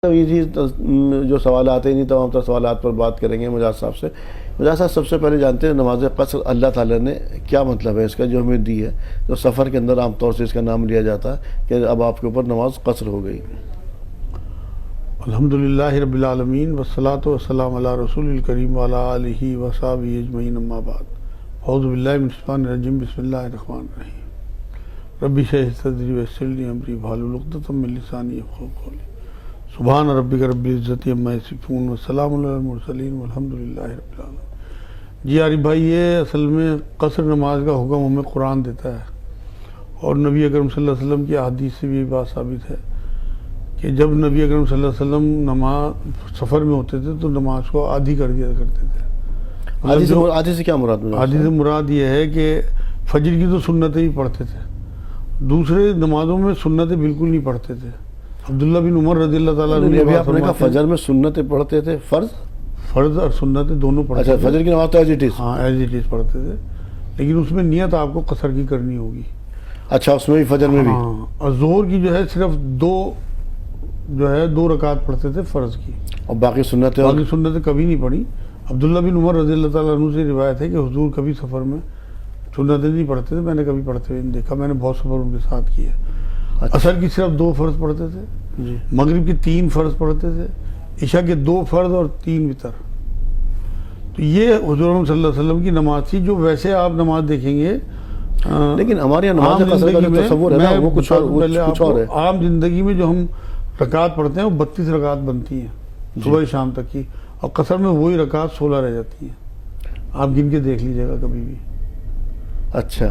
یہ جو سوالات ہیں انہیں تمام تر سوالات پر بات کریں گے مجاز صاحب سے۔ مجاز صاحب سب سے پہلے جانتے ہیں نماز قصر اللہ تعالیٰ نے کیا مطلب ہے اس کا جو ہمیں دی ہے، تو سفر کے اندر عام طور سے اس کا نام لیا جاتا ہے کہ اب آپ کے اوپر نماز قصر ہو گئی۔ الحمدللہ رب العالمین والصلاة والسلام علی رسول الکریم وعلی آلہ وصحبہ اجمعین، اما بعد، اعوذ باللہ من الشیطان الرجیم، بسم اللہ الرحمن الرحیم، رب اشرح لی صدری ویسر لی امری واحلل عقدۃ من لسانی یفقہوا قولی، سبحان ربک رب العزت عما یصفون وسلام علی المرسلین والحمدللہ رب العالمین۔ جی عارف بھائی، یہ اصل میں قصر نماز کا حکم ہمیں قرآن دیتا ہے، اور نبی اکرم صلی اللہ علیہ وسلم کی احادیث سے بھی یہ بات ثابت ہے کہ جب نبی اکرم صلی اللہ علیہ وسلم نماز سفر میں ہوتے تھے تو نماز کو آدھی کر دیا کرتے تھے۔ آدھی سے کیا مراد ہے؟ آدھی سے مراد یہ ہے کہ فجر کی تو سنتیں ہی پڑھتے تھے، دوسرے نمازوں میں سنتیں بالکل نہیں پڑھتے تھے۔ عبداللہ بن عمر رضی اللہ تعالیٰ عنہ آپ نے کہا فجر میں سنتیں پڑھتے تھے، فرض اور سنتیں دونوں پڑھتے تھے۔ اچھا، فجر کی نماز تو ایز اٹ از، ہاں ایز اٹ از پڑھتے تھے، لیکن اس میں نیت آپ کو قصر کی کرنی ہوگی۔ اچھا، اس میں بھی فجر میں بھی؟ ہاں، اور ظہر کی جو ہے صرف دو رکعت پڑھتے تھے فرض کی، اور باقی سنتیں کبھی نہیں پڑھی۔ عبداللہ بن عمر رضی اللہ تعالیٰ عنہ سے روایت ہے کہ حضور کبھی سفر میں سنتیں نہیں پڑھتے تھے، میں نے کبھی پڑھتے ہوئے نہیں دیکھا، میں نے بہت سفر ان کے ساتھ کیا۔ عصر کی صرف 2 فرض پڑھتے تھے، مغرب کی 3 فرض پڑھتے تھے، عشاء کے 2 فرض اور 3 وتر۔ تو یہ حضور صلی اللہ علیہ وسلم کی نماز تھی، جو ویسے آپ نماز دیکھیں گے لیکن ہمارے یہاں نماز قصر کا جو تصور ہے نا وہ کچھ اور ہے۔ عام زندگی میں جو ہم رکعت پڑھتے ہیں وہ 32 رکعت بنتی ہیں صبح شام تک کی، اور قصر میں وہی رکعت 16 رہ جاتی ہیں، آپ گن کے دیکھ لیجئے گا کبھی بھی۔ اچھا،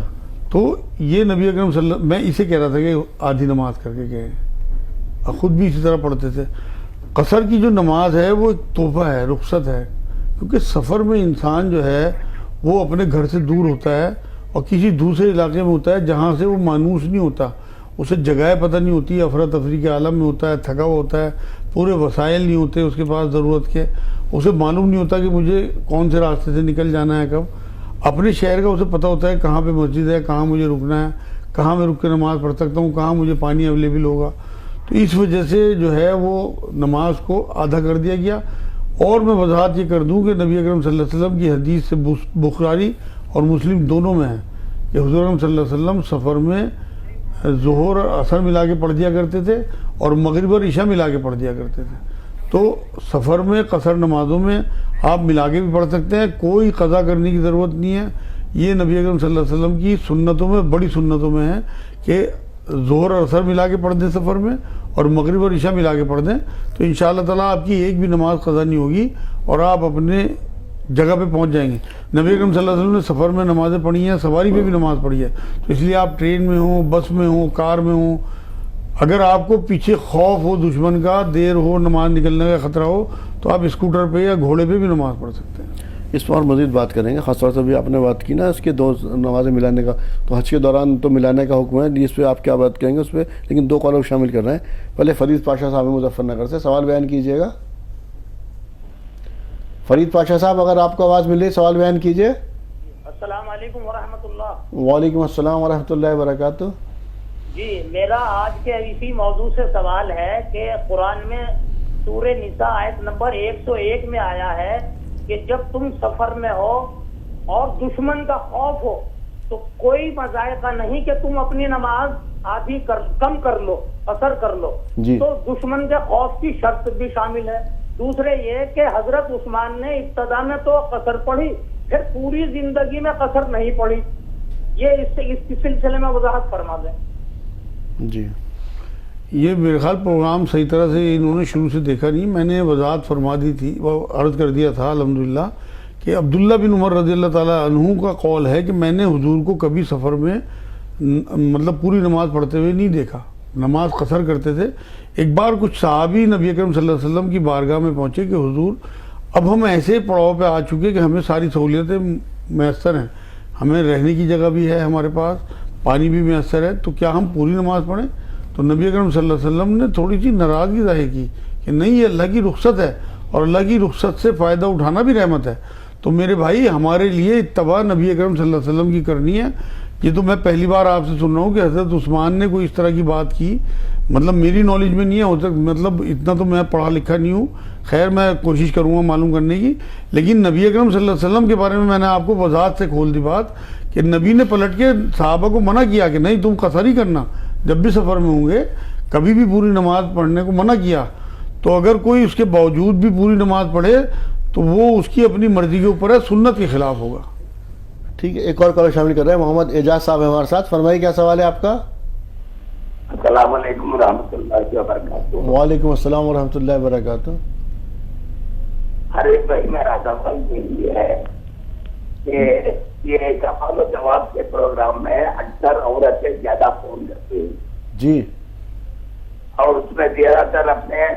تو یہ نبی اکرم صلی اللہ، میں اسے کہہ رہا تھا کہ آدھی نماز کر کے گئے، اور خود بھی اسی طرح پڑھتے تھے۔ قصر کی جو نماز ہے وہ ایک تحفہ ہے، رخصت ہے، کیونکہ سفر میں انسان جو ہے وہ اپنے گھر سے دور ہوتا ہے اور کسی دوسرے علاقے میں ہوتا ہے جہاں سے وہ مانوس نہیں ہوتا، اسے جگہ پتہ نہیں ہوتی، افراتفری کے عالم میں ہوتا ہے، تھکا ہوا ہوتا ہے، پورے وسائل نہیں ہوتے اس کے پاس ضرورت کے، اسے معلوم نہیں ہوتا کہ مجھے کون سے راستے سے نکل جانا ہے کب۔ اپنے شہر کا اسے پتہ ہوتا ہے کہاں پہ مسجد ہے، کہاں مجھے رکنا ہے، کہاں میں رک کے نماز پڑھ سکتا ہوں، کہاں مجھے پانی اویلیبل ہوگا۔ تو اس وجہ سے جو ہے وہ نماز کو آدھا کر دیا گیا۔ اور میں وضاحت یہ کر دوں کہ نبی اکرم صلی اللہ علیہ وسلم کی حدیث سے بخاری اور مسلم دونوں میں ہے کہ حضور اکرم صلی اللہ علیہ وسلم سفر میں ظہر اور عصر ملا کے پڑھ دیا کرتے تھے، اور مغرب اور عشاء ملا کے پڑھ دیا کرتے تھے۔ تو سفر میں قصر نمازوں میں آپ ملا کے بھی پڑھ سکتے ہیں، کوئی قضا کرنے کی ضرورت نہیں ہے۔ یہ نبی اکرم صلی اللہ علیہ وسلم کی سنتوں میں، بڑی سنتوں میں ہے کہ ظہر اور عصر ملا کے پڑھ دیں سفر میں، اور مغرب اور عشاء ملا کے پڑھ دیں، تو انشاءاللہ تعالیٰ آپ کی ایک بھی نماز قضا نہیں ہوگی اور آپ اپنے جگہ پہ پہنچ جائیں گے۔ نبی اکرم صلی اللہ علیہ وسلم نے سفر میں نمازیں پڑھی ہیں، سواری پہ بھی نماز پڑھی ہے، تو اس لیے آپ ٹرین میں ہوں، بس میں ہوں، کار میں ہوں، اگر آپ کو پیچھے خوف ہو دشمن کا، دیر ہو، نماز نکلنے کا خطرہ ہو، تو آپ اسکوٹر پہ یا گھوڑے پہ بھی نماز پڑھ سکتے ہیں۔ اس پر اور مزید بات کریں گے، خاص طور سے بھی آپ نے بات کی نا اس کے 2 نمازیں ملانے کا، تو حج کے دوران تو ملانے کا حکم ہے، اس پہ آپ کیا بات کریں گے اس پہ، لیکن 2 کالر شامل کر رہے ہیں۔ پہلے فرید پاشا صاحب مظفر نگر سے سوال بیان کیجیے گا۔ فرید پاشا صاحب، اگر آپ کو آواز مل رہی سوال بیان کیجیے۔ السلام علیکم ورحمۃ اللہ۔ وعلیکم السلام ورحمۃ اللہ وبرکاتہ۔ جی، میرا آج کے اسی موضوع سے سوال ہے کہ قرآن میں سورہ نساء آیت نمبر 101 میں آیا ہے کہ جب تم سفر میں ہو اور دشمن کا خوف ہو تو کوئی مذائقہ نہیں کہ تم اپنی نماز آدھی کم کر لو، قصر کر لو۔ تو دشمن کے خوف کی شرط بھی شامل ہے۔ دوسرے یہ کہ حضرت عثمان نے ابتدا میں تو قصر پڑھی، پھر پوری زندگی میں قصر نہیں پڑھی۔ یہ اس سلسلے میں وضاحت فرما دیں۔ جی، یہ میرے خیال پروگرام صحیح طرح سے انہوں نے شروع سے دیکھا نہیں، میں نے وضاحت فرما دی تھی، وہ عرض کر دیا تھا الحمدللہ کہ عبداللہ بن عمر رضی اللہ تعالیٰ عنہ کا قول ہے کہ میں نے حضور کو کبھی سفر میں مطلب پوری نماز پڑھتے ہوئے نہیں دیکھا، نماز قصر کرتے تھے۔ ایک بار کچھ صحابی نبی اکرم صلی اللہ علیہ وسلم کی بارگاہ میں پہنچے کہ حضور اب ہم ایسے پڑاؤ پہ آ چکے کہ ہمیں ساری سہولیتیں میسر ہیں، ہمیں رہنے کی جگہ بھی ہے، ہمارے پاس پانی بھی میسر ہے، تو کیا ہم پوری نماز پڑھیں؟ تو نبی اکرم صلی اللہ علیہ وسلم نے تھوڑی سی ناراضگی ظاہر کی کہ نہیں، یہ اللہ کی رخصت ہے اور اللہ کی رخصت سے فائدہ اٹھانا بھی رحمت ہے۔ تو میرے بھائی، ہمارے لیے اتباع نبی اکرم صلی اللہ علیہ وسلم کی کرنی ہے یہ تو میں پہلی بار آپ سے سن رہا ہوں کہ حضرت عثمان نے کوئی اس طرح کی بات کی، مطلب میری نالج میں نہیں ہے، ہو سکتا مطلب اتنا تو میں پڑھا لکھا نہیں ہوں، خیر میں کوشش کروں گا معلوم کرنے کی، لیکن نبی اکرم صلی اللہ علیہ وسلم کے بارے میں نے آپ کو وضاحت سے کھول دی بات کہ نبی نے پلٹ کے صحابہ کو منع کیا کہ نہیں تم قصر ہی کرنا جب بھی سفر میں ہوں گے، کبھی بھی پوری نماز پڑھنے کو منع کیا. تو اگر کوئی اس کے باوجود بھی پوری نماز پڑھے تو وہ اس کی اپنی مرضی کے اوپر ہے، سنت کے خلاف ہوگا. ٹھیک ہے، ایک اور کالر شامل کر رہے ہیں. محمد اعجاز صاحب ہمارے ساتھ. فرمائیے کیا سوال ہے آپ کا؟ السلام علیکم ورحمۃ اللہ وبرکاتہ. وعلیکم السلام ورحمۃ اللہ وبرکاتہ. ارے بھائی میرا سوال یہ ہے کہ یہ سوال و جواب کے پروگرام میں اکثر عورتیں زیادہ فون کرتی ہیں جی اور اس میں زیادہ تر اپنے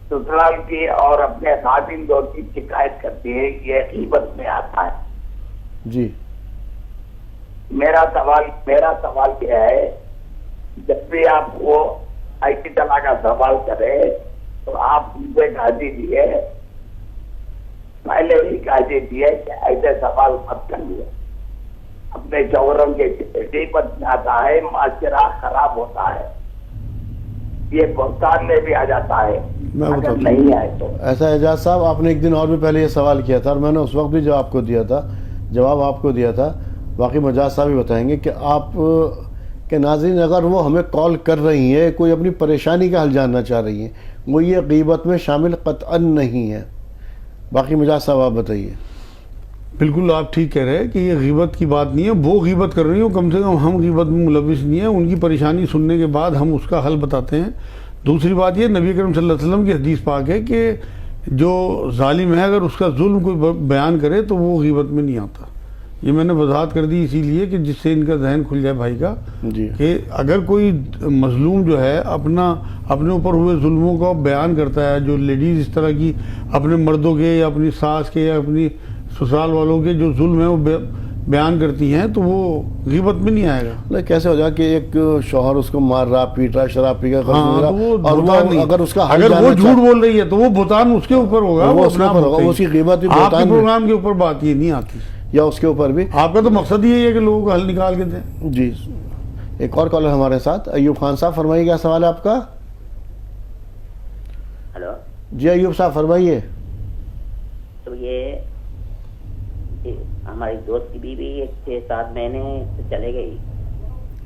سسرال کی اور اپنے خاتون دوست کی شکایت کرتی ہے کہ یہ غیبت میں آتا ہے. جی میرا سوال یہ ہے جب بھی آپ کو ایسی طرح کا سوال کرے تو آپ مجھے کہہ دیجیے، پہلے بھی کہہ دیجیے کہ ایسے سوال مت کریے. اپنے شوہروں کے غیبت میں آتا ہے، معاشرہ خراب ہوتا ہے، یہ بہتان میں بھی آ جاتا ہے میں اگر بتاتا ہوں. نہیں آئے تو. ایسا اعجاز صاحب آپ نے ایک دن اور بھی پہلے یہ سوال کیا تھا اور میں نے اس وقت بھی جواب آپ کو دیا تھا. باقی مجاز صاحب بھی بتائیں گے کہ آپ کے ناظرین اگر وہ ہمیں کال کر رہی ہیں کوئی اپنی پریشانی کا حل جاننا چاہ رہی ہیں، وہ یہ غیبت میں شامل قطعاً نہیں ہے. باقی مجاز صاحب آپ بتائیے. بالکل آپ ٹھیک کہہ رہے ہیں کہ یہ غیبت کی بات نہیں ہے، وہ غیبت کر رہی ہوں، کم سے کم ہم غیبت میں ملوث نہیں ہیں. ان کی پریشانی سننے کے بعد ہم اس کا حل بتاتے ہیں. دوسری بات یہ نبی کریم صلی اللہ علیہ وسلم کی حدیث پاک ہے کہ جو ظالم ہے اگر اس کا ظلم کوئی بیان کرے تو وہ غیبت میں نہیں آتا. یہ میں نے وضاحت کر دی اسی لیے کہ جس سے ان کا ذہن کھل جائے بھائی کا جی کہ اگر کوئی مظلوم جو ہے اپنے اوپر ہوئے ظلموں کا بیان کرتا ہے، جو لیڈیز اس طرح کی اپنے مردوں کے یا اپنی ساس کے یا اپنی سسرال والوں کے جو ظلم ہیں وہ بیان کرتی ہیں تو وہ غیبت میں نہیں آئے گا. کیسے ہو جائے کہ ایک شوہر اس کو مار رہا، پیٹ رہا، شراب پی کر اور اگر اس کا اگر وہ جھوٹ بول رہی ہے تو وہ بہتان اس کے اوپر ہوگا، وہ اس کے اوپر ہوگا، اس کی غیبت بھی آپ کے بہتان پروگرام کے اوپر بات یہ نہیں آتی، یا اس کے اوپر بھی. آپ کا تو مقصد یہ ہے کہ لوگوں کو حل نکال کے دیں. جی ایک اور کالر ہمارے ساتھ. ایوب خان صاحب فرمائیے کیا سوال ہے آپ کا؟ ہلو جی ایوب صاحب فرمائیے. تو یہ ہماری دوست کی بیوی 6-7 مہینے سے چلے گئی.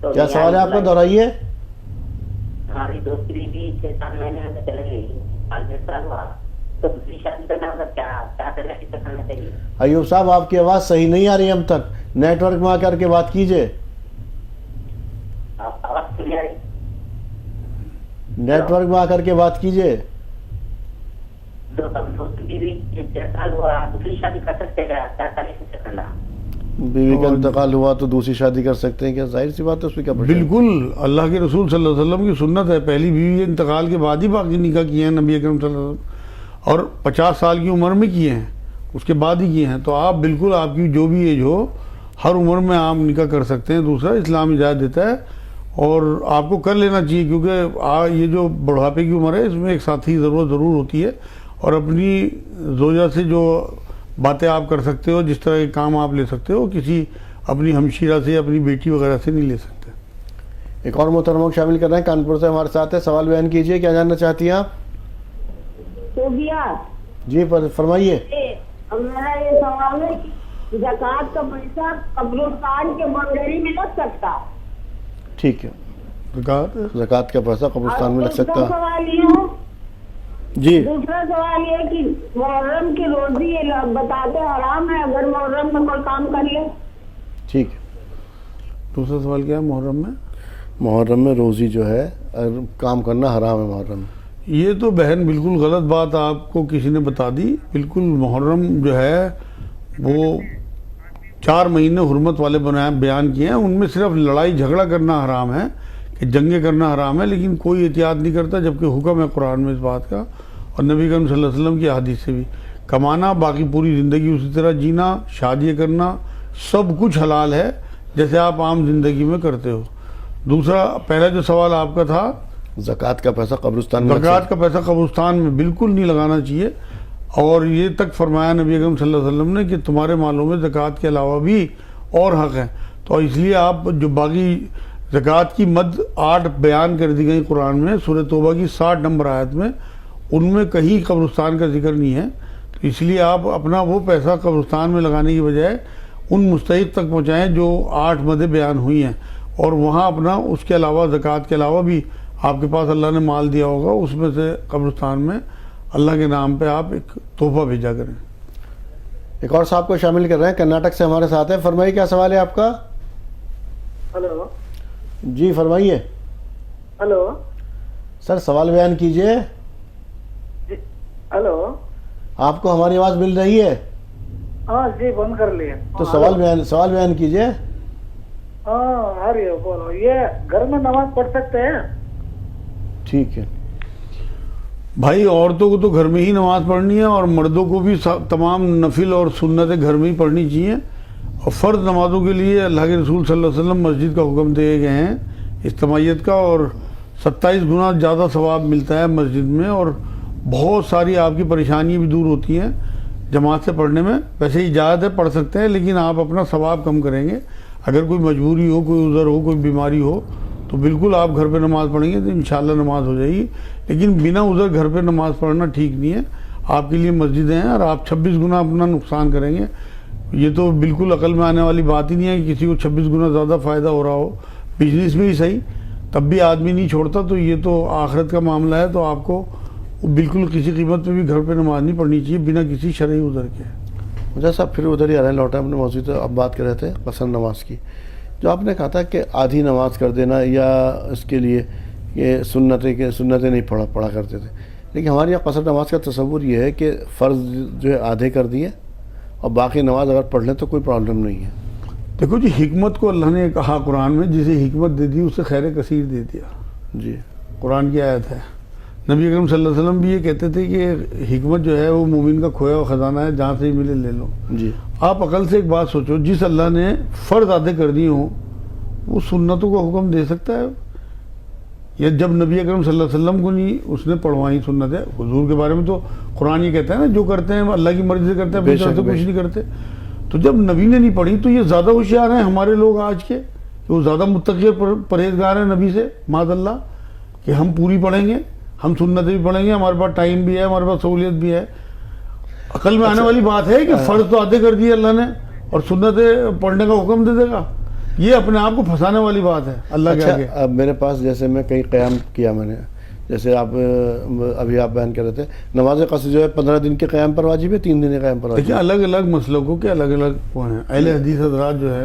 تو کیا سوال ہے آپ کا؟ دہرائیے. ہماری دوست کی بیوی 6-7 مہینے سے چلے گئی، 5-6 سال ہوا، تو دوسری شادی کرنا ہوگا، کیا طریقے سے کرنا چاہیے؟ ایوب صاحب آپ کی آواز صحیح نہیں آ رہی ہم تک، نیٹ ورک میں آ کر کے بات کیجئے. آواز نہیں آ رہی؟ نیٹ ورک میں آ کر کے بات کیجئے. دوست کی بیوی 1.5 سال ہوا، دوسری شادی کر سکتے ہیں کیا طریقے سے کرنا؟ بیوی کا انتقال ہوا تو دوسری شادی کر سکتے ہیں کیا؟ ظاہر سی بات ہے، اس میں کیا پریشانی؟ بالکل اللہ کے رسول صلی اللہ علیہ وسلم کی سنت ہے، پہلی بیوی انتقال کے بعد ہی باقی نکاح کیے ہیں نبی اکرم صلی اللہ علیہ وسلم، اور 50 سال کی عمر میں کیے ہیں، اس کے بعد ہی کیے ہیں. تو آپ بالکل آپ کی جو بھی ایج ہو ہر عمر میں آپ نکاح کر سکتے ہیں. دوسرا اسلام اجازت دیتا ہے اور آپ کو کر لینا چاہیے، کیونکہ یہ جو بڑھاپے کی عمر ہے اس میں ایک ساتھی ضرور ہوتی ہے، اور اپنی زوجہ سے جو باتیں آپ کر سکتے ہو، جس طرح کے کام آپ لے سکتے ہو، کسی اپنی ہمشیرہ سے اپنی بیٹی وغیرہ سے نہیں لے سکتے. ایک اور محترمہ کو شامل کر رہے ہیں، کانپور سے ہمارے ساتھ ہے. سوال بیان کیجئے، کیا جاننا چاہتی ہیں آپ؟ جی فرمائیے. میرا یہ سوال ہے کہ زکوٰۃ کا پیسہ قبرستان کے منظری میں لگ سکتا؟ ٹھیک ہے، زکوٰۃ کا پیسہ قبرستان میں لگ سکتا ہے. سوال یہ ہے، جی دوسرا سوال یہ کہ محرم کی روزی یہ بتاتے حرام ہے اگر محرم میں کوئی کام کر لے؟ ٹھیک ہے. دوسرا سوال کیا ہے؟ محرم میں محرم روزی جو ہے کام کرنا حرام ہے محرم میں. یہ تو بہن بالکل غلط بات آپ کو کسی نے بتا دی. بالکل محرم جو ہے وہ 4 مہینے حرمت والے بیان کیے ہیں، ان میں صرف لڑائی جھگڑا کرنا حرام ہے، کہ جنگیں کرنا حرام ہے، لیکن کوئی احتیاط نہیں کرتا، جبکہ حکم ہے قرآن میں اس بات کا اور نبی کریم صلی اللہ علیہ وسلم کی حدیث سے بھی. کمانا، باقی پوری زندگی اسی طرح جینا، شادی کرنا، سب کچھ حلال ہے جیسے آپ عام زندگی میں کرتے ہو. دوسرا پہلا جو سوال آپ کا تھا، زکوٰۃ کا پیسہ قبرستان میں زکوٰۃ کا پیسہ قبرستان میں بالکل نہیں لگانا چاہیے، اور یہ تک فرمایا نبی اکرم صلی اللہ علیہ وسلم نے کہ تمہارے مالوں میں زکوٰۃ کے علاوہ بھی اور حق ہیں. تو اس لیے آپ جو باقی زکوٰۃ کی مد 8 بیان کر دی گئی قرآن میں سورہ توبہ کی 60 نمبر آیت میں، ان میں کہیں قبرستان کا ذکر نہیں ہے، تو اس لیے آپ اپنا وہ پیسہ قبرستان میں لگانے کی بجائے ان مستحق تک پہنچائیں جو 8 مدیں بیان ہوئی ہیں، اور وہاں اپنا اس کے علاوہ زکوٰۃ کے علاوہ بھی آپ کے پاس اللہ نے مال دیا ہوگا، اس میں سے قبرستان میں اللہ کے نام پہ آپ ایک تحفہ بھیجا کریں۔ ایک اور صاحب کو شامل کر رہے ہیں، کرناٹک سے ہمارے ساتھ ہیں، فرمائیے کیا سوال ہے آپ کا؟ ہلو جی فرمائیے ہلو سر، سوال بیان کیجئے۔ جی ہلو، آپ کو ہماری آواز مل رہی ہے ہاں جی بند کر لیے تو سوال بیان کیجئے۔ ہاں آ رہی ہے، بولو۔ یہ گھر میں نماز پڑھ سکتے ہیں؟ ٹھیک ہے بھائی عورتوں کو تو گھر میں ہی نماز پڑھنی ہے، اور مردوں کو بھی تمام نفل اور سنتیں گھر میں ہی پڑھنی چاہیے، اور فرض نمازوں کے لیے اللہ کے رسول صلی اللہ علیہ وسلم مسجد کا حکم دیے گئے ہیں اجتماعیت کا، اور 27 گنا زیادہ ثواب ملتا ہے مسجد میں، اور بہت ساری آپ کی پریشانی بھی دور ہوتی ہیں جماعت سے پڑھنے میں۔ ویسے اجازت ہے پڑھ سکتے ہیں، لیکن آپ اپنا ثواب کم کریں گے۔ اگر کوئی مجبوری ہو، کوئی عذر ہو، کوئی بیماری ہو، تو بالکل آپ گھر پہ نماز پڑھیں گے تو انشاءاللہ نماز ہو جائے گی، لیکن بنا عذر گھر پہ نماز پڑھنا ٹھیک نہیں ہے۔ آپ کے لیے مسجدیں ہیں، اور آپ 26 گنا اپنا نقصان کریں گے، یہ تو بالکل عقل میں آنے والی بات ہی نہیں ہے کہ کسی کو 26 گنا زیادہ فائدہ ہو رہا ہو، بزنس میں ہی صحیح، تب بھی آدمی نہیں چھوڑتا، تو یہ تو آخرت کا معاملہ ہے، تو آپ کو بالکل کسی قیمت پہ بھی گھر پہ نماز نہیں پڑھنی چاہیے بنا کسی شرعی عذر کے۔ مجھے صاحب پھر ادھر ہی آ رہے ہیں، لوٹا اپنے موضوع سے، اب بات کر رہے تھے قصر نماز کی، جو آپ نے کہا تھا کہ آدھی نماز کر دینا، یا اس کے لیے کہ سنتیں نہیں پڑھا کرتے تھے، لیکن ہمارے یہاں قصر نماز کا تصور یہ ہے کہ فرض جو ہے آدھے کر دیے، اور باقی نماز اگر پڑھ لیں تو کوئی پرابلم نہیں ہے۔ دیکھو جی، حکمت کو اللہ نے کہا قرآن میں، جسے حکمت دے دی اسے خیر کثیر دے دیا، جی قرآن کی آیت ہے۔ نبی اکرم صلی اللہ علیہ وسلم بھی یہ کہتے تھے کہ حکمت جو ہے وہ مومن کا کھویا ہوا خزانہ ہے، جہاں سے ہی ملے لے لو۔ جی آپ عقل سے ایک بات سوچو، جس اللہ نے فرض آدھے کر دیے ہوں وہ سنتوں کو حکم دے سکتا ہے؟ یا جب نبی اکرم صلی اللہ علیہ وسلم کو نہیں اس نے پڑھوائی سنتیں، حضور کے بارے میں تو قرآن یہ کہتا ہے نا، جو کرتے ہیں اللہ کی مرضی سے کرتے ہیں، اپنی طرف سے کچھ نہیں کرتے۔ تو جب نبی نے نہیں پڑھی تو یہ زیادہ ہوشیار ہیں ہمارے لوگ آج کے، کہ وہ زیادہ متقی اور پرہیزگار ہیں نبی سے معاذ اللہ، کہ ہم پوری پڑھیں گے، ہم سنتیں بھی پڑھیں گے، ہمارے پاس ٹائم بھی ہے، ہمارے پاس سہولیت بھی ہے۔ عقل میں آنے والی بات ہے کہ فرض تو آدھے کر دیے اللہ نے، اور سنتیں پڑھنے کا حکم دے دے گا، یہ اپنے آپ کو پھنسانے والی بات ہے اللہ کے آگے۔ اب میرے پاس جیسے میں کئی قیام کیا میں نے، جیسے ابھی آپ بیان کر رہے تھے، نماز قصر جو ہے 15 دن کے قیام پر واجب ہے، 3 دن کے قیام پر واجب دیکھیں الگ الگ مسلکوں کے الگ الگ وہ ہیں۔ اہل حدیث حضرات جو ہے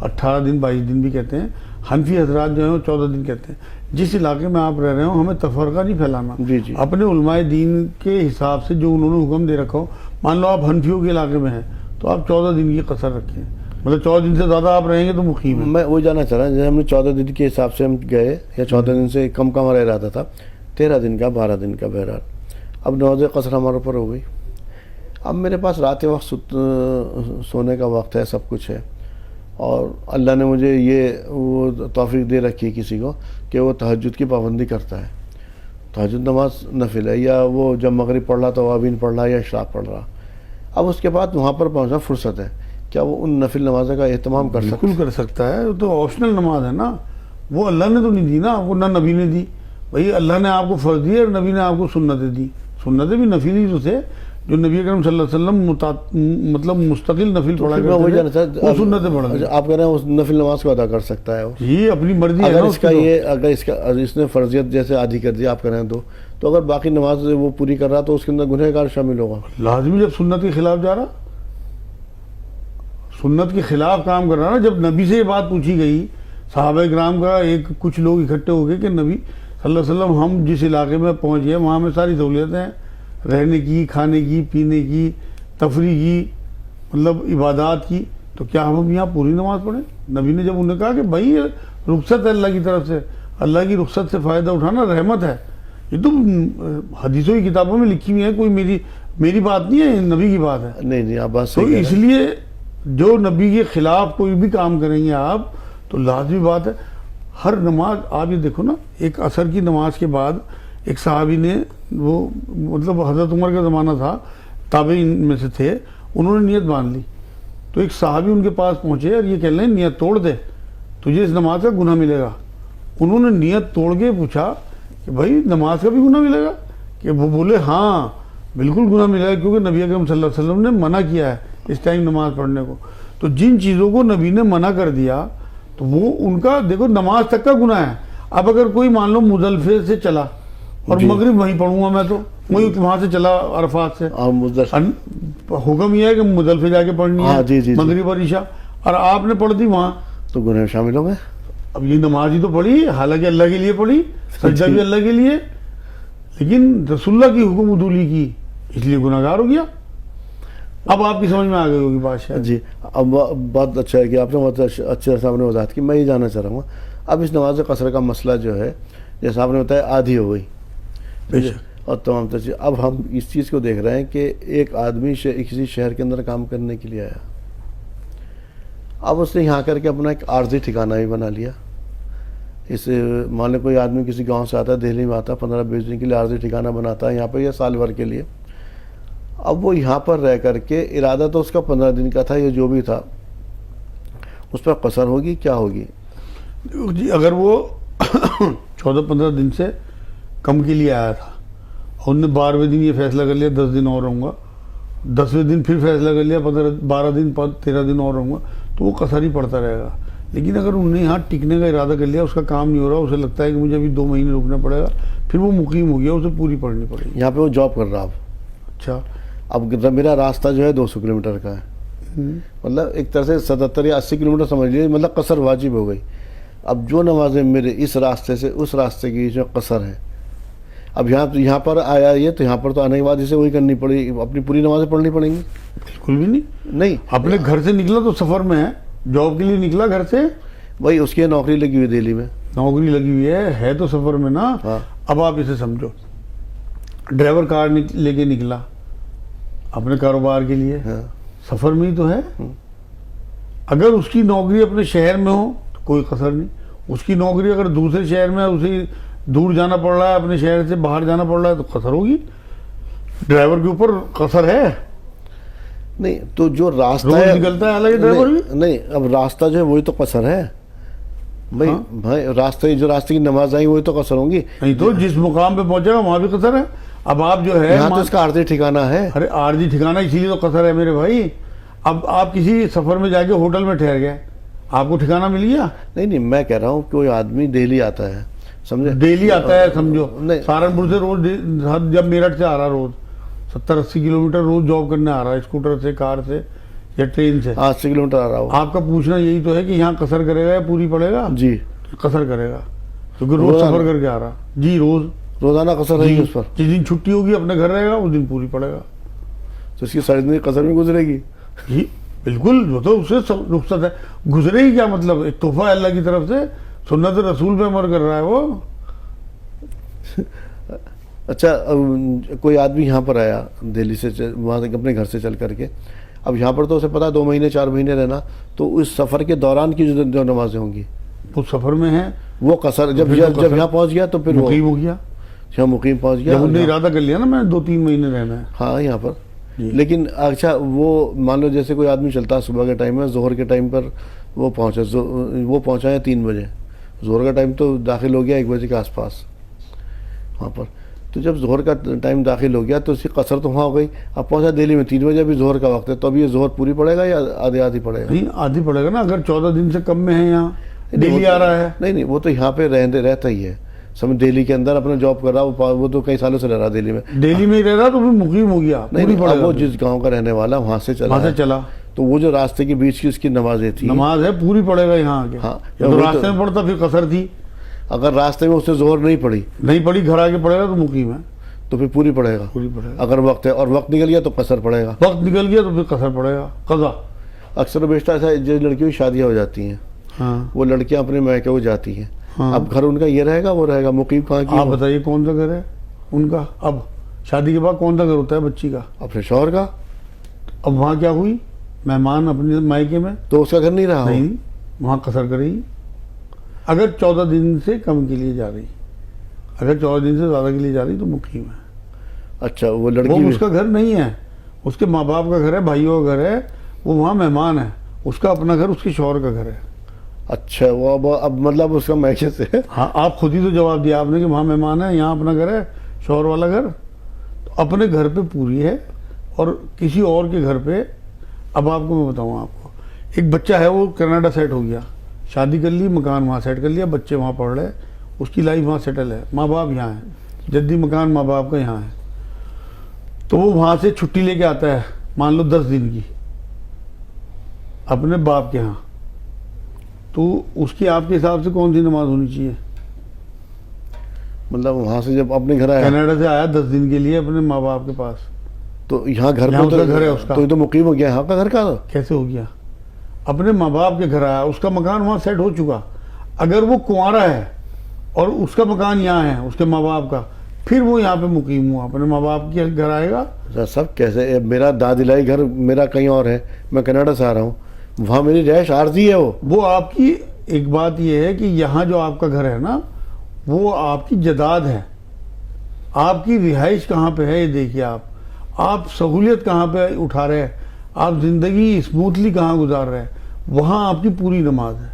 18 دن 22 دن بھی کہتے ہیں، حنفی حضرات جو ہیں وہ 14 دن کہتے ہیں۔ جس علاقے میں آپ رہ رہے ہوں ہمیں تفرقہ نہیں پھیلانا، جی جی اپنے علماء دین کے حساب سے جو انہوں نے حکم دے رکھا ہو۔ مان لو آپ حنفیوں کے علاقے میں ہیں تو آپ 14 دن کی قصر رکھیں، مطلب 14 دن سے زیادہ آپ رہیں گے تو مقیم ہیں۔ میں وہی جاننا چاہ رہا ہوں، جیسے ہم نے 14 دن کے حساب سے ہم گئے، یا 14 دن سے کم ہمارا ارادہ تھا، 13 دن کا 12 دن کا، بہرحال اب نماز قصر ہمارے اوپر ہو گئی۔ اب میرے پاس رات وقت سونے کا وقت ہے، سب کچھ ہے، اور اللہ نے مجھے یہ وہ توفیق دے رکھی ہے کسی کو کہ وہ تہجد کی پابندی کرتا ہے، تہجد نماز نفل ہے، یا وہ جب مغرب پڑھ رہا تو اوابین پڑھ رہا یا اشراق پڑھ رہا، اب اس کے بعد وہاں پر پہنچنا فرصت ہے، کیا وہ ان نفل نمازوں کا اہتمام کر سکتا بالکل کر سکتا ہے، وہ تو آپشنل نماز ہے نا، وہ اللہ نے تو نہیں دی نا آپ کو، نہ نبی نے دی۔ بھائی اللہ نے آپ کو فرض دی اور نبی نے آپ کو سنتیں دی، سنتیں بھی نفل ہی تو تھے، جو نبی اکرم صلی اللہ علیہ وسلم مطلب مستقل نفل پڑھا کرتے تھے، وہ سنتیں پڑھا کرتے تھے۔ آپ کہہ رہے ہیں اس نفل نماز کو ادا کر سکتا ہے وہ، یہ اپنی مرضی ہے نا اس کی۔ اگر اس نے فرضیت جیسے آدھی کر دی آپ کہہ رہے ہیں تو اگر باقی نماز وہ پوری کر رہا تو اس کے اندر گنہگار شامل ہوگا لازمی، جب سنت کے خلاف جا رہا، سنت کے خلاف کام کر رہا نا۔ جب نبی سے یہ بات پوچھی گئی، صحابہ کرام کا کچھ لوگ اکٹھے ہو گئے کہ نبی صلی اللہ علیہ وسلم ہم جس علاقے میں پہنچ گئے وہاں میں ساری سہولیتیں ہیں، رہنے کی، کھانے کی، پینے کی، تفریح کی، مطلب عبادات کی، تو کیا ہم یہاں پوری نماز پڑھیں؟ نبی نے جب انہیں کہا کہ بھائی یہ رخصت ہے اللہ کی طرف سے، اللہ کی رخصت سے فائدہ اٹھانا رحمت ہے، یہ تو حدیثوں کی کتابوں میں لکھی ہوئی ہے، کوئی میری بات نہیں ہے، نبی کی بات ہے۔ نہیں آپ بات تو صحیح اس لیے جو نبی کے خلاف کوئی بھی کام کریں گے آپ تو لازمی بات ہے، ہر نماز آپ یہ دیکھو نا، ایک عصر کی نماز کے بعد ایک صحابی نے، وہ مطلب حضرت عمر کا زمانہ تھا، تابعین میں سے تھے، انہوں نے نیت باندھ لی، تو ایک صحابی ان کے پاس پہنچے اور یہ کہہ رہے ہیں نیت توڑ دے تجھے اس نماز کا گناہ ملے گا. انہوں نے نیت توڑ کے پوچھا کہ بھائی نماز کا بھی گناہ ملے گا؟ کہ وہ بولے ہاں بالکل گناہ ملے گا، کیونکہ نبی اکرم صلی اللہ علیہ وسلم نے منع کیا ہے اس ٹائم نماز پڑھنے کو. تو جن چیزوں کو نبی نے منع کر دیا تو وہ ان کا دیکھو نماز تک کا گناہ ہے. اب اگر کوئی مان لو مزدلفے سے چلا اور مغرب وہیں پڑھوں گا میں تو وہی وہاں سے چلا عرفات سے، حکم یہ ہے کہ مزدلفے جا کے پڑھنی ہے مغرب اور عشاء، اور آپ نے پڑھ دی وہاں تو گناہ میں شامل ہو گئے. اب یہ نماز ہی تو پڑھی، حالانکہ اللہ کے لیے پڑھی، سجدہ بھی اللہ کے لیے، لیکن رسول اللہ کی حکم عدولی کی، اس لیے گناہ گار ہو گیا. اب آپ کی سمجھ میں آ گئی ہوگی بات شاید. جی اب بات اچھا ہے کہ آپ نے بہت اچھے سے آپ نے وضاحت کی. میں یہ جاننا چاہ رہا ہوں اب اس نماز قصر کا مسئلہ جو ہے جیسا آپ نے بتایا آدھی ہو گئی اور تمام چیز، اب ہم اس چیز کو دیکھ رہے ہیں کہ ایک آدمی کسی شہر کے اندر کام کرنے کے لیے آیا، اب اس نے یہاں کر کے اپنا ایک عارضی ٹھکانہ بھی بنا لیا. اس مان لیں کوئی آدمی کسی گاؤں سے آتا ہے، دہلی میں آتا ہے 15-20 دن کے لیے عارضی ٹھکانہ بناتا ہے یہاں پہ یا سال بھر کے لیے. اب وہ یہاں پر رہ کر کے ارادہ تو اس کا 15 دن کا تھا، یہ جو بھی تھا اس پر قصر ہوگی کیا ہوگی؟ جی اگر وہ 14-15 دن سے کم کے لیے آیا تھا اور انہوں نے 12ویں دن یہ فیصلہ کر لیا 10 دن اور رہوں گا، 10ویں دن پھر فیصلہ کر لیا 12 دن 13 دن اور رہوں گا، تو وہ قصر ہی پڑتا رہے گا. لیکن اگر انہوں نے یہاں ٹکنے کا ارادہ کر لیا، اس کا کام نہیں ہو رہا، اسے لگتا ہے کہ مجھے ابھی 2 مہینے رکنا پڑے گا، پھر وہ مقیم ہو گیا، اسے پوری پڑھنی پڑے گی. یہاں پہ وہ جاب کر رہا اب. اچھا اب میرا راستہ جو ہے 200 کلومیٹر کا ہے، مطلب ایک طرح سے 77 یا 80 کلومیٹر سمجھ لیجیے، مطلب قصر واجب ہو گئی. اب جو نمازیں میرے اس راستے سے اس راستے کی جو قصر ہے، اب یہاں پر آیا یہ تو یہاں پر تو آنے کے بعد اسے وہی کرنی پڑی، اپنی پوری نمازیں پڑھنی پڑیں گی. بالکل بھی نہیں. اپنے گھر سے نکلا تو سفر میں ہے، جاب کے لیے نکلا گھر سے، بھائی اس کی نوکری لگی ہوئی دہلی میں، نوکری لگی ہوئی ہے تو سفر میں نا. اب آپ اسے سمجھو، ڈرائیور کار لے کے نکلا اپنے کاروبار کے لیے، سفر میں ہی تو ہے. اگر اس کی نوکری اپنے شہر میں ہو تو کوئی قصر نہیں، اس کی نوکری اگر دوسرے شہر میں ہے، اسے دور جانا پڑ رہا ہے، اپنے شہر سے باہر جانا پڑ رہا ہے، تو قصر ہوگی. ڈرائیور کے اوپر قصر ہے نہیں. تو جو راستہ روز نکلتا ہے حالانکہ ڈرائیور بھی نہیں، اب راستہ جو ہے وہی تو قصر ہے بھائی راستے جو راستے کی نماز آئی وہی تو قصر ہوں گی. نہیں تو جس مقام پہ پہنچے گا وہاں بھی قصر ہے. اب آپ جو ہے یہاں تو اس کا عارضی ٹھکانہ ہے. ارے عارضی ٹھکانہ اسی لیے تو قصر ہے میرے بھائی. اب آپ کسی سفر میں جا کے ہوٹل میں ٹھہر گئے، آپ کو ٹھکانہ مل گیا؟ نہیں میں کہہ رہا ہوں کوئی آدمی دہلی آتا ہے، سمجھے، دہلی آتا ہے سمجھو، سہارنپور سے روز جب میرٹھ سے آ رہا روز 70-80 کلومیٹر روز جاب کرنے آ رہا ہے، اسکوٹر سے، کار سے یا ٹرین سے 80 کلومیٹر آ رہا ہو، آپ کا پوچھنا یہی تو ہے کہ یہاں قصر کرے گا یا پوری پڑے گا؟ جی قصر کرے گا، کیونکہ روز سفر کر کے آ رہا. جی روزانہ قصر رہے گی اس پر. جس دن چھٹی ہوگی اپنے گھر رہے گا اس دن پوری پڑے گا. تو اس کی ساری زندگی قصر میں گزرے گی. جی بالکل، وہ تو اس سے رخصت ہے. گزرے گی کیا مطلب؟ ایک تحفہ ہے اللہ کی طرف سے، سنت رسول پہ عمل کر رہا ہے وہ. اچھا کوئی آدمی یہاں پر آیا دہلی سے، وہاں سے اپنے گھر سے چل کر کے، اب یہاں پر تو اسے پتا 2 مہینے 4 مہینے رہنا، تو اس سفر کے دوران کی جو نمازیں ہوں گی وہ سفر میں ہیں، وہ قصر جب یہاں پہنچ گیا تو پھر مقیم ہو گیا. یہاں مقیم پہنچ گیا، جب انہوں نے ارادہ کر لیا نا میں 2-3 مہینے رہنا ہے. ہاں یہاں پر. لیکن اچھا وہ مان لو جیسے کوئی آدمی چلتا ہے صبح کے ٹائم میں، ظہر کے ٹائم پر وہ پہنچا ہے 3 بجے، ظہر کا ٹائم تو داخل ہو گیا 1 بجے کے آس پاس وہاں پر. تو جب ظہر کا ٹائم داخل ہو گیا تو اس کی قصر تو وہاں ہو گئی. اب پہنچا دہلی میں 3 بجے، ابھی ظہر کا وقت ہے، تو اب یہ ظہر پوری پڑے گا یا آدھی پڑے گا؟ نہیں آدھی پڑے گا نا. اگر 14 دن سے کم میں ہے یہاں دہلی آ رہا ہے. نہیں وہ تو یہاں پہ رہتا ہی ہے، سمجھ، دہلی کے اندر اپنا جاب کر رہا، وہ تو کئی سالوں سے رہ رہا دہلی میں. دہلی میں ہی رہ رہا تو پھر مقیم ہو گیا. نہیں وہ جس گاؤں کا رہنے والا وہاں سے چلا تو وہ جو راستے کے بیچ کی اس کی نمازیں تھی، نماز ہے پوری پڑے گا یہاں آ کے. ہاں تو راستے میں پڑتا پھر قصر تھی. اگر راستے میں اس سے ظہر نہیں پڑی گھر آ کے پڑے گا تو مقیم ہے، تو پھر پوری پڑے گا. اگر وقت ہے اور وقت نکل گیا تو قصر پڑے گا. وقت نکل گیا تو پھر قصر پڑے گا، قضا. اکثر و بیشتر ایسا جو لڑکیوں کی شادیاں ہو جاتی ہیں وہ لڑکیاں اپنے میکے کو جاتی ہیں. اب گھر ان کا یہ رہے گا وہ رہے گا، مقیم کہاں کی؟ آپ بتائیے کون سا گھر ہے ان کا؟ اب شادی کے بعد کون سا گھر ہوتا ہے بچی کا؟ اپنے شوہر کا. اب وہاں کیا ہوئی؟ مہمان اپنے مائکے میں، تو اس کا گھر نہیں رہا. نہیں وہاں قصر کرے گی اگر 14 دن سے کم کے لیے جا رہی. اگر 14 دن سے زیادہ کے لیے جا رہی تو مقیم ہے. اچھا وہ لڑکی اس کا گھر نہیں ہے، اس کے ماں باپ کا گھر ہے، بھائیوں کا گھر ہے، وہ وہاں مہمان ہے, اس کا اپنا گھر اس کے شوہر کا گھر ہے. اچھا وہ اب مطلب اس کا میچ ہے. ہاں آپ خود ہی تو جواب دیا آپ نے کہ وہاں مہمان ہے, یہاں اپنا گھر ہے, شوہر والا گھر. تو اپنے گھر پہ پوری ہے, اور کسی اور کے گھر پہ. اب آپ کو میں بتاؤں, آپ کو ایک بچہ ہے وہ کینیڈا سیٹ ہو گیا, شادی کر لی, مکان وہاں سیٹ کر لیا, بچے وہاں پڑھ رہے, اس کی لائف وہاں سیٹل ہے, ماں باپ یہاں ہیں, جدی مکان ماں باپ کا یہاں ہے. تو وہ وہاں سے چھٹی لے کے آتا ہے, مان لو 10 دن کی, اپنے باپ کے ہاں. تو اس کی آپ کے حساب سے کون سی نماز ہونی چاہیے؟ مطلب وہاں سے جب اپنے گھر آیا, کینیڈا سے آیا 10 دن کے لیے اپنے ماں باپ کے پاس, تو یہاں گھر یہاں پہ اس کا گھر ہے اس کا. تو یہ تو مقیم ہو گیا یہاں کا گھر کا. کیسے ہو گیا؟ اپنے ماں باپ کے گھر آیا, اس کا مکان وہاں سیٹ ہو چکا. اگر وہ کنوارا ہے اور اس کا مکان یہاں ہے اس کے ماں باپ کا, پھر وہ یہاں پہ مقیم ہوا, اپنے ماں باپ کے گھر آئے گا. سب کیسے؟ میرا دادلائی گھر میرا کہیں اور ہے, میں کینیڈا سے آ رہا ہوں, وہاں میری رہائش عارضی ہے. وہ آپ کی ایک بات یہ ہے کہ یہاں جو آپ کا گھر ہے نا, وہ آپ کی جداد ہے. آپ کی رہائش کہاں پہ ہے یہ دیکھیے, آپ سہولیت کہاں پہ اٹھا رہے ہیں, آپ زندگی اسموتھلی کہاں گزار رہے ہیں, وہاں آپ کی پوری نماز ہے.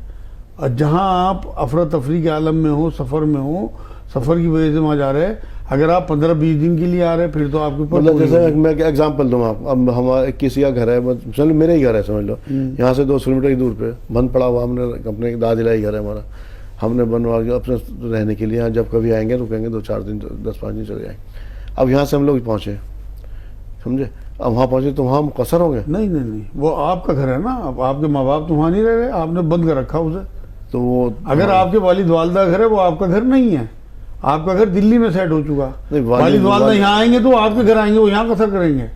اور جہاں آپ افراتفری کے عالم میں ہو, سفر میں ہو, سفر کی وجہ سے وہاں جا رہے ہیں, اگر آپ 15-20 دن کے لیے آ رہے ہیں پھر تو آپ کے اوپر مطلب جیسے میں ایگزامپل دوں آپ, اب ہمارے کسی کا گھر ہے, چلو میرا ہی گھر ہے سمجھ لو, یہاں سے 2 کلومیٹر کی دور پہ بند پڑا ہوا, ہم نے اپنے دادلائی گھر ہے ہمارا, ہم نے بنوا کے اپنے رہنے کے لیے, یہاں جب کبھی آئیں گے رکیں گے 2-4 دن 10-5 دن چلے جائیں گے. اب یہاں سے ہم لوگ پہنچے, سمجھے, اب وہاں پہنچے تو وہاں مقصر ہوں گے. نہیں, وہ آپ کا گھر ہے نا, اب آپ کے ماں باپ تو وہاں نہیں رہ رہے, آپ نے بند کر رکھا اسے. تو وہ اگر آپ کے والد والدہ گھر ہے, وہ آپ کا گھر نہیں ہے, آپ کا گھر دلی میں سیٹ ہو چکا. والد والدہ یہاں آئیں گے تو آپ کے گھر آئیں گے, وہ یہاں قصر کریں گے.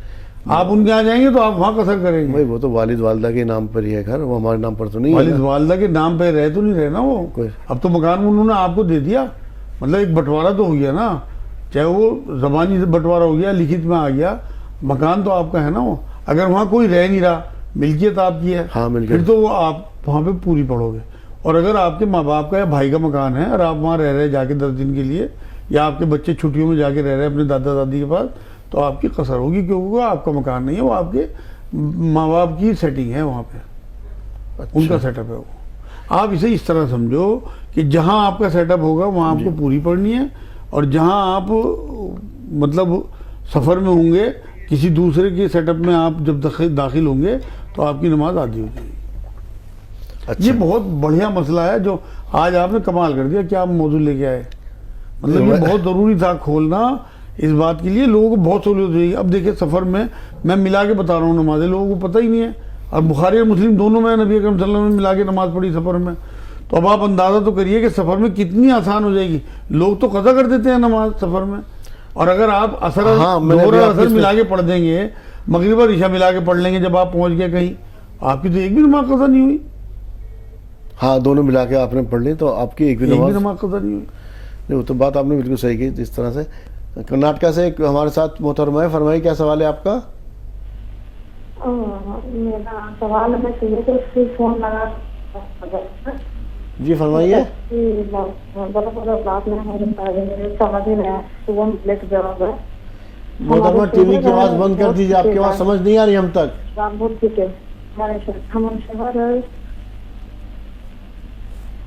آپ ان کے یہاں جائیں گے تو آپ وہاں قصر کریں گے. بھائی وہ تو والد والدہ کے نام پر ہی ہے گھر, وہ ہمارے نام پر تو نہیں ہے. والد والدہ کے نام پہ رہ تو نہیں رہے نا وہ, اب تو مکان انہوں نے آپ کو دے دیا, مطلب ایک بٹوارا تو ہو گیا نا, چاہے وہ زبانی سے بٹوارا ہو گیا, لکھت میں آ گیا, مکان تو آپ کا ہے نا وہ. اگر وہاں کوئی رہ نہیں رہا, ملکیت آپ کی ہے, پھر تو وہ آپ وہاں پہ پوری پڑھو گے. اور اگر آپ کے ماں باپ کا یا بھائی کا مکان ہے اور آپ وہاں رہ رہے جا کے 10 دن کے لیے, یا آپ کے بچے چھٹیوں میں جا کے رہ رہے ہیں اپنے دادا دادی کے پاس, تو آپ کی قصر ہوگی, کیونکہ وہ آپ کا مکان نہیں ہے, وہ آپ کے ماں باپ کی سیٹنگ ہے وہاں پہ, ان کا سیٹ اپ ہے وہ. آپ اسے اس طرح سمجھو کہ جہاں آپ کا سیٹ اپ ہوگا وہاں آپ کو پوری پڑھنی ہے, اور جہاں آپ مطلب سفر میں ہوں گے کسی دوسرے کے سیٹ اپ میں آپ جب داخل ہوں گے تو آپ کی نماز آدھی ہو جائے گی. یہ بہت بڑھیا مسئلہ ہے جو آج آپ نے کمال کر دیا, کیا آپ موضوع لے کے آئے. مطلب یہ بہت ضروری تھا کھولنا اس بات کے لیے, لوگوں کو بہت سہولت ہوئی. اب دیکھیں سفر میں ملا کے بتا رہا ہوں نمازیں, لوگوں کو پتہ ہی نہیں ہے. اور بخاری اور مسلم دونوں میں نبی اکرم صلی اللہ علیہ وسلم نے ملا کے نماز پڑھی سفر میں. تو اب آپ اندازہ تو کریے کہ سفر میں کتنی آسان ہو جائے گی. لوگ تو قضا کر دیتے ہیں نماز سفر میں, اور اگر آپ اثر اثر ملا کے پڑھ دیں گے, مغرب اور عشاء ملا کے پڑھ لیں گے, جب آپ پہنچ گئے کہیں, آپ کی تو ایک بھی نماز قضا نہیں ہوئی. ہاں دونوں ملا کے آپ نے پڑھ لی تو آپ کی ایک بھی نماز قضا نہیں ہوئی. نہیں, وہ تو بات آپ نے بالکل صحیح کی. اس طرح سے کرناٹکا سے ایک ہمارے ساتھ محترمہ ہے, فرمائیے کیا سوال ہے آپ کا. میرا سوال ہے, تو فون لگا. جی فرمائیے. محترمہ ٹی وی کی آواز بند کر دیجیے, آپ کی آواز سمجھ نہیں آ رہی ہم تک.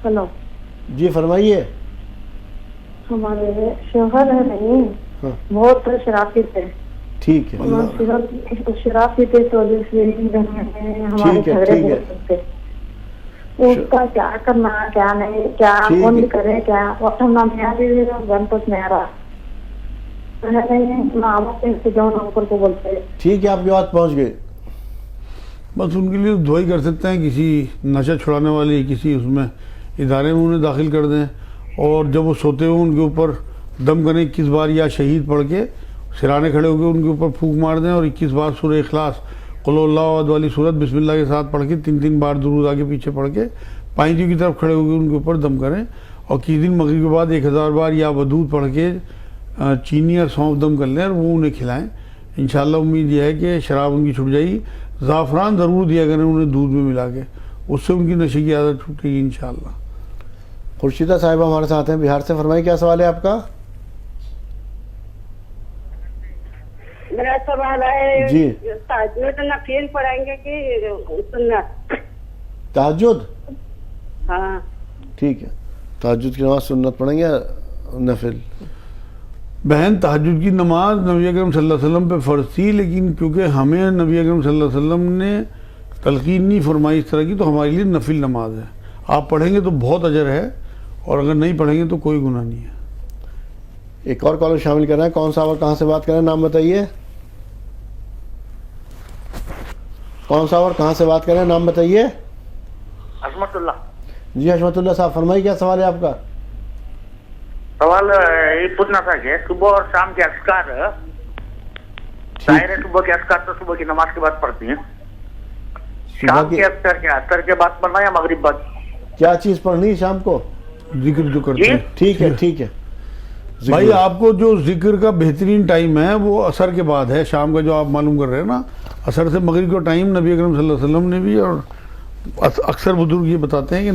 ہلو جی فرمائیے. ہمارے شوہر ہے نہیں, بہت شرافی تھے. ٹھیک ہے, شراب پیتے تو ہمارے جھگڑے ہوتے. اس کا کیا کرنا کیا نہیں, کیا کون کرے, کیا گنپت میں آ رہا کو بولتے. ٹھیک ہے, آپ کی بات پہنچ گئی. بس ان کے لیے دعائی کر سکتے ہیں, کسی نشہ چھڑانے والی کسی اس میں ادارے میں انہیں داخل کر دیں, اور جب وہ سوتے ہوئے ان کے اوپر دم کریں 21 بار, یا شہید پڑھ کے سرانے کھڑے ہو کے ان کے اوپر پھونک مار دیں, اور 21 بار سورہ اخلاص قل اللہ احد والی صورت بسم اللہ کے ساتھ پڑھ کے 3 بار درود آگے پیچھے پڑھ کے پائنجی کی طرف کھڑے ہو کے ان کے اوپر دم کریں, اور کسی دن مغرب کے بعد 1000 بار یا ودود پڑھ کے چینی اور سونف دم کر لیں اور وہ انہیں کھلائیں. انشاءاللہ امید یہ ہے کہ شراب ان کی چھٹ جائے گی. زعفران ضرور دیا کریں انہیں دودھ میں ملا کے, اس سے ان کی نشے کی عادت چھوٹے گی انشاءاللہ. خورشیدہ صاحبہ ہمارے ساتھ ہیں بہار سے, فرمائیے کیا سوال ہے آپ کا. میرا سوال ہے جی تہجد نفل پڑھیں گے کہ سنت؟ تہجد، ہاں ٹھیک ہے، تہجد کی نماز سنت پڑھیں گے یا نفل؟ بہن تہجد کی نماز نبی اکرم صلی اللہ علیہ وسلم پہ فرض تھی، لیکن کیونکہ ہمیں نبی اکرم صلی اللہ علیہ وسلم نے تلقین نہیں فرمائی اس طرح کی، تو ہمارے لیے نفل نماز ہے. آپ پڑھیں گے تو بہت اجر ہے، اور اگر نہیں پڑھیں گے تو کوئی گناہ نہیں ہے. ایک اور کالر شامل کرنا ہے. کون سا اور کہاں سے بات کر رہے ہیں؟ نام بتائیے. کون سا اور کہاں سے بات کر رہے ہیں؟ نام بتائیے. عظمت اللہ. جی حشمت اللہ صاحب فرمائیے، کیا سوال ہے آپ کا؟ سوال یہ پوچھنا تھا کہ صبح اور شام کے اذکار ظاہر ہے صبح کے اذکار تو صبح کی نماز کے بعد پڑھتی ہیں، شام کے اذکار کیا اذکار کے بعد پڑھنا یا مغرب بعد؟ کیا چیز پڑھنی ہے شام کو؟ ذکر جو کرتے ہیں. ٹھیک ہے ٹھیک ہے بھائی آپ کو جو ذکر کا بہترین ٹائم ہے وہ عصر کے بعد ہے. شام کا جو آپ معلوم کر رہے ہیں نا، عصر سے مغرب کا ٹائم نبی اکرم صلی اللہ علیہ وسلم نے بھی، اور اکثر بزرگ یہ بتاتے ہیں کہ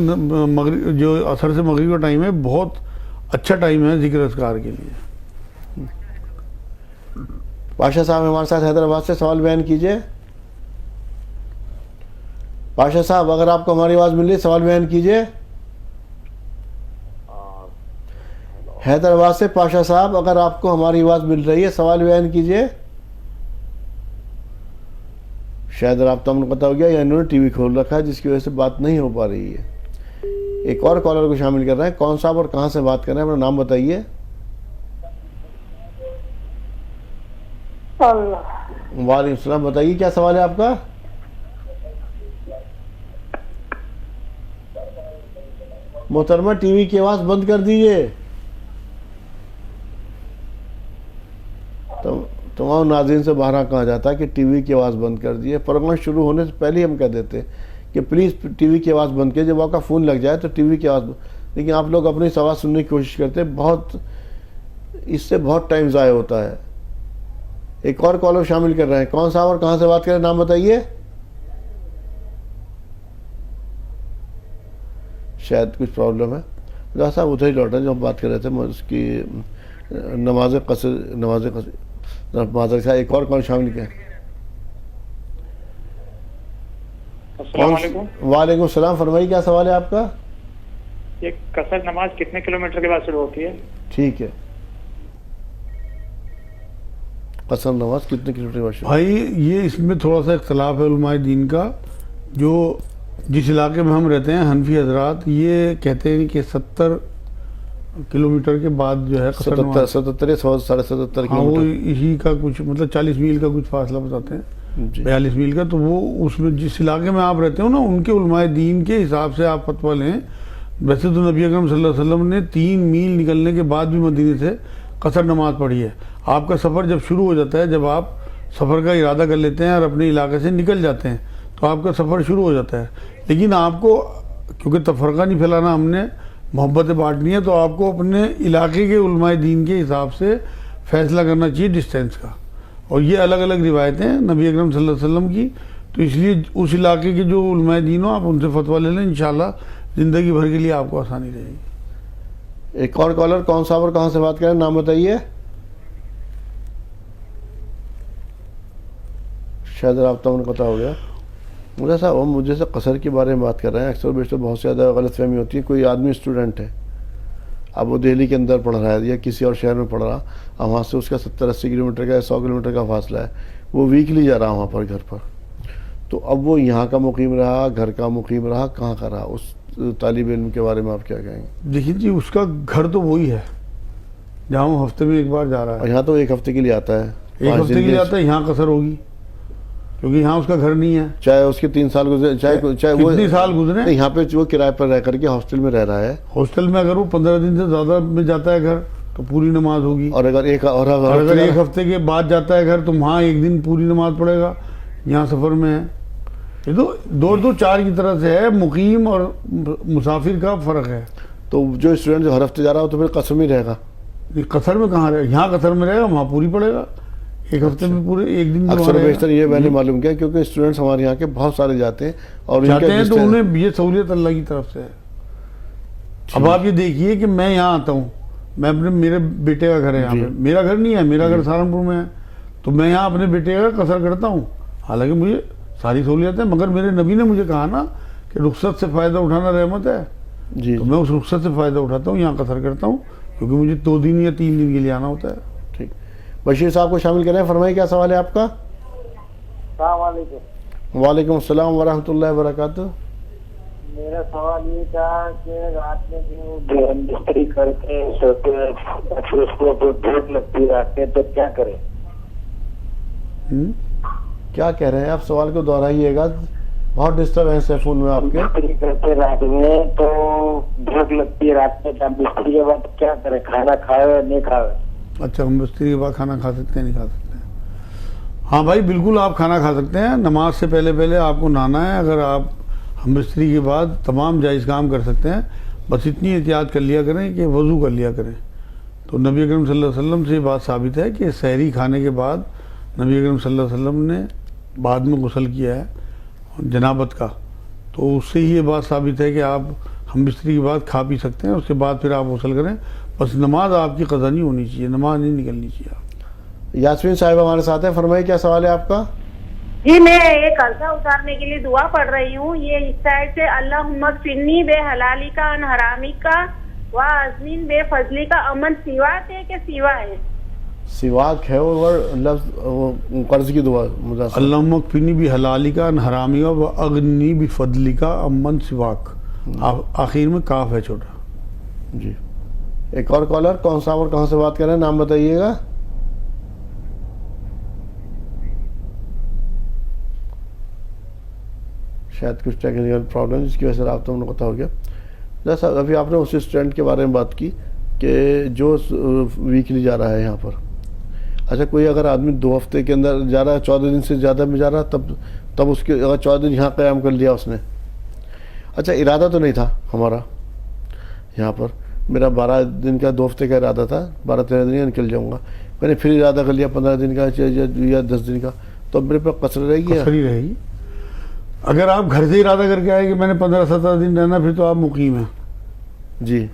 مغرب جو عصر سے مغرب کا ٹائم ہے بہت اچھا ٹائم ہے ذکر اذکار کے لیے. پاشا صاحب ہمارے ساتھ حیدرآباد سے، سوال بیان کیجئے. پاشا صاحب اگر آپ کو ہماری آواز مل رہی سوال بیان کیجئے. حیدرآباد سے پاشا صاحب اگر آپ کو ہماری آواز مل رہی ہے سوال بیان کیجئے. شاید رابطہ منقطع ہو گیا یا انہوں نے ٹی وی کھول رکھا ہے جس کی وجہ سے بات نہیں ہو پا رہی ہے. ایک اور کالر کو شامل کر رہے ہیں. کون صاحب اور کہاں سے بات کر رہے ہیں؟ اپنا نام بتائیے. وعلیکم السلام. بتائیے کیا سوال ہے آپ کا؟ محترمہ ٹی وی کی آواز بند کر دیجئے. تمام ناظرین سے بہرحال کہا جاتا ہے کہ ٹی وی کی آواز بند کر دیئے. پروگرام شروع ہونے سے پہلے ہم کہہ دیتے کہ پلیز ٹی وی کی آواز بند کیجئے. جب آپ کا فون لگ جائے تو ٹی وی کی آواز لیکن آپ لوگ اپنی آواز سننے کی کوشش کرتے ہیں، اس سے بہت ٹائم ضائع ہوتا ہے. ایک اور کالر شامل کر رہے ہیں. کون صاحب اور کہاں سے بات کر رہے ہیں؟ نام بتائیے. شاید کچھ پرابلم ہے. خدا صاحب ادھر ہی لوٹا جو ہم بات کر رہے تھے اس کی نماز قصر معذرت کا. ایک اور کال شامل کیا. السلام علیکم. وعلیکم السلام. فرمائیے کیا سوال ہے آپ کا؟ یہ قصر نماز کتنے کلومیٹر کے بعد شروع ہوتی ہے؟ ٹھیک ہے. قصر نماز کتنے کلومیٹر کے بعد شروع؟ بھائی یہ اس میں تھوڑا سا اختلاف ہے علماء دین کا. جو جس علاقے میں ہم رہتے ہیں حنفی حضرات یہ کہتے ہیں کہ 70 کلومیٹر کے بعد جو ہے قصر نماز 77 یا 77.5 ہاں وہ کلومیٹر. اسی کا کچھ مطلب 40 میل کا کچھ فاصلہ بتاتے ہیں، 42 میل کا. تو وہ اس میں جس علاقے میں آپ رہتے ہو نا ان کے علماء دین کے حساب سے آپ فتویٰ لیں. ویسے تو نبی اکرم صلی اللہ علیہ وسلم نے 3 میل نکلنے کے بعد بھی مدینے سے قصر نماز پڑھی ہے. آپ کا سفر جب شروع ہو جاتا ہے، جب آپ سفر کا ارادہ کر لیتے ہیں اور اپنے علاقے سے نکل جاتے ہیں تو آپ کا سفر شروع ہو جاتا ہے. لیکن آپ کو کیونکہ تفرقہ نہیں پھیلانا، ہم نے محبت بانٹنی ہے، تو آپ کو اپنے علاقے کے علماء دین کے حساب سے فیصلہ کرنا چاہیے ڈسٹینس کا. اور یہ الگ الگ روایتیں ہیں نبی اکرم صلی اللہ علیہ وسلم کی، تو اس لیے اس علاقے کے جو علماء دین ہو آپ ان سے فتویٰ لے لیں، انشاءاللہ زندگی بھر کے لیے آپ کو آسانی رہے گی. ایک اور کالر. کون صاحب اور کہاں سے بات کریں؟ نام بتائیے. شاید رابطہ منقطع ہو گیا. مجھے صاحب ہم مجھے سے قصر کے بارے میں بات کر رہے ہیں. اکثر بیشتر بہت زیادہ غلط فہمی ہوتی ہے. کوئی آدمی اسٹوڈنٹ ہے، اب وہ دہلی کے اندر پڑھ رہا ہے یا کسی اور شہر میں پڑھ رہا، اب وہاں سے اس کا 70-80 کلومیٹر کا یا 100 کلومیٹر کا فاصلہ ہے، وہ ویکلی جا رہا وہاں پر گھر پر. تو اب وہ یہاں کا مقیم رہا، گھر کا مقیم رہا، کہاں کا رہا؟ اس طالب علم کے بارے میں آپ کیا کہیں گے؟ دیکھیے جی اس کا گھر تو وہی ہے جہاں وہ ہفتے میں ایک بار جا رہا اور ہے. یہاں تو ایک ہفتے کے لیے آتا ہے، ایک ہفتے کے لیے آتا ہے. یہاں قصر ہوگی کیونکہ یہاں اس کا گھر نہیں ہے. چاہے اس کے 3 سال گزرے، چاہے وہ کتنی سال گزرے، یہاں پہ وہ کرائے پر رہ کر کے ہاسٹل میں رہ رہا ہے. ہاسٹل میں اگر وہ 15 دن سے زیادہ میں جاتا ہے گھر تو پوری نماز ہوگی. اور اگر ایک ہفتے کے بعد جاتا ہے گھر تو وہاں ایک دن پوری نماز پڑھے گا. یہاں سفر میں ہے. یہ تو 2-4 کی طرح سے ہے. مقیم اور مسافر کا فرق ہے. تو جو اسٹوڈنٹ جو ہر ہفتے جا رہا ہو تو پھر قصر میں رہے گا. قصر میں کہاں رہے گا؟ یہاں قصر میں رہے گا، وہاں پوری پڑے گا. ایک ہفتے میں پورے ایک دن اکثر بیشتر یہ میں نے معلوم کیا کیونکہ اسٹوڈنٹس ہمارے یہاں کے بہت سارے جاتے ہیں اور جاتے ہیں تو انہیں یہ سہولیت اللہ کی طرف سے ہے. اب آپ یہ دیکھیے کہ میں یہاں آتا ہوں، میں اپنے میرے بیٹے کا گھر ہے یہاں پہ، میرا گھر نہیں ہے، میرا گھر سہارنپور میں ہے. تو میں یہاں اپنے بیٹے کا قصر کرتا ہوں، حالانکہ مجھے ساری سہولیات ہیں، مگر میرے نبی نے مجھے کہا نا کہ رخصت سے فائدہ اٹھانا رحمت ہے، جی تو میں اس رخصت سے فائدہ اٹھاتا ہوں، یہاں قصر کرتا ہوں، کیونکہ مجھے 2 دن یا 3 دن کے لیے آنا ہوتا ہے۔ ٹھیک، بشیر صاحب کو شامل کریں، فرمائیں کیا سوال ہے آپ کا؟ السلام علیکم۔ وعلیکم السلام ورحمۃ اللہ وبرکاتہ۔ میرا سوال یہ تھا کہ رات میں جو بستری کر کے سوتے پھر اس کو بھوک لگتی رات میں تو کیا کریں؟ کیا کہہ رہے ہیں آپ؟ سوال کو دہرائیے گا، بہت ڈسٹربینس ہے فون میں آپ کے۔ بستری کرتے رات میں تو بھوک لگتی ہے رات میں، بستری کے بعد کیا کریں؟ کھانا کھائے یا نہیں کھائے؟ اچھا، ہم بستری کے بعد کھانا کھا سکتے ہیں نہیں کھا سکتے ہیں؟ ہاں بھائی بالکل آپ کھانا کھا سکتے ہیں، نماز سے پہلے آپ کو نہانا ہے، اگر آپ ہم بستری کے بعد تمام جائز کام کر سکتے ہیں، بس اتنی احتیاط کر لیا کریں کہ وضو کر لیا کریں۔ تو نبی اکرم صلی اللہ علیہ وسلم سے یہ بات ثابت ہے کہ سحری کھانے کے بعد نبی اکرم صلی اللہ علیہ وسلم نے بعد میں غسل کیا ہے جنابت کا، تو اس سے ہی یہ بات ثابت ہے کہ آپ ہم بستری کے بعد کھا پی سکتے ہیں، اس کے بعد پھر آپ غسل کریں، بس نماز آپ کی قضا نہیں ہونی چاہیے، نماز نہیں نکلنی چاہیے آپ۔ یاسمین صاحب ہمارے ساتھ ہیں، فرمائیں کیا سوال ہے آپ کا؟ جی میں ایک قرضہ اتارنے کے لیے دعا پڑھ رہی ہوں، یہ اس سائڈ سے اللہم اکفنی بے حلالی کا ان حرامی کا و ازمین بے فضلی کا امن سواک ہے کہ سوا ہے؟ سواک ہے اور لفظ قرض کی دعا مدثر۔ اللہم اکفنی بحلالک عن حرامک و اغنی بفضلک امن سواک، آخر میں کاف ہے چھوٹا۔ جی، ایک اور کالر، کون سا اور کہاں سے بات کر رہے ہیں؟ نام بتائیے گا۔ شاید کچھ ٹیکنیکل پرابلم جس کی وجہ سے رابطہ ہم لوگ قطع ہو گیا۔ جیسا ابھی آپ نے اسی اسٹوڈنٹ کے بارے میں بات کی کہ جو ویکلی جا رہا ہے یہاں پر، اچھا کوئی اگر آدمی 2 ہفتے کے اندر جا رہا ہے، 14 دن سے زیادہ میں جا رہا ہے، تب اس کے اگر 14 دن یہاں قیام کر لیا اس نے، اچھا ارادہ تو نہیں تھا ہمارا یہاں پر، میرا 12 دن کا 2 ہفتے کا ارادہ تھا، 12-13 دن یا نکل جاؤں گا، میں نے پھر ارادہ کر لیا 15 دن کا یا 10 دن کا، تو اب میرے پاس قصر رہے گی؟ قصر ہی رہے گی۔ اگر آپ گھر سے ارادہ کر کے آئے کہ میں نے 15-17 دن رہنا، پھر تو آپ مقیم ہیں۔ جی،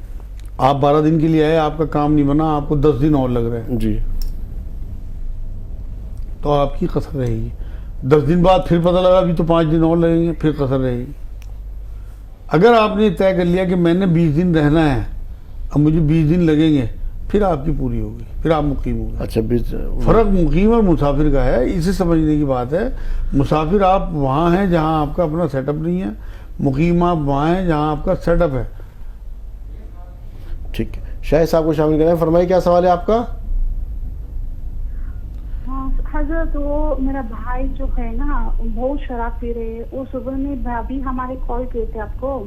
آپ 12 دن کے لیے آئے، آپ کا کام نہیں بنا، آپ کو 10 دن اور لگ رہے ہیں، جی، تو آپ کی قصر رہے گی۔ 10 دن بعد پھر پتہ لگا ابھی تو 5 دن اور لگیں گے، پھر قصر رہے گی۔ اگر آپ نے طے کر لیا کہ میں نے 20 دن رہنا ہے، اب مجھے 20 دن لگیں گے، پھر آپ کی پوری ہوگی، پھر آپ مقیم ہوں گے۔ اچھا، فرق مقیم اور مسافر کا ہے، اسے سمجھنے کی بات ہے۔ مسافر آپ وہاں ہیں جہاں آپ کا اپنا سیٹ اپ نہیں ہے، مقیم آپ وہاں ہیں جہاں آپ کا سیٹ اپ ہے۔ ٹھیک ہے، شاہد صاحب کو شامل کریں، فرمائیے کیا سوال ہے آپ کا؟ حضرت وہ میرا بھائی جو ہے نا بہت شراب پی رہے ہیں، وہ صبح میں بھابھی ہمارے کال کیے تھے آپ کو،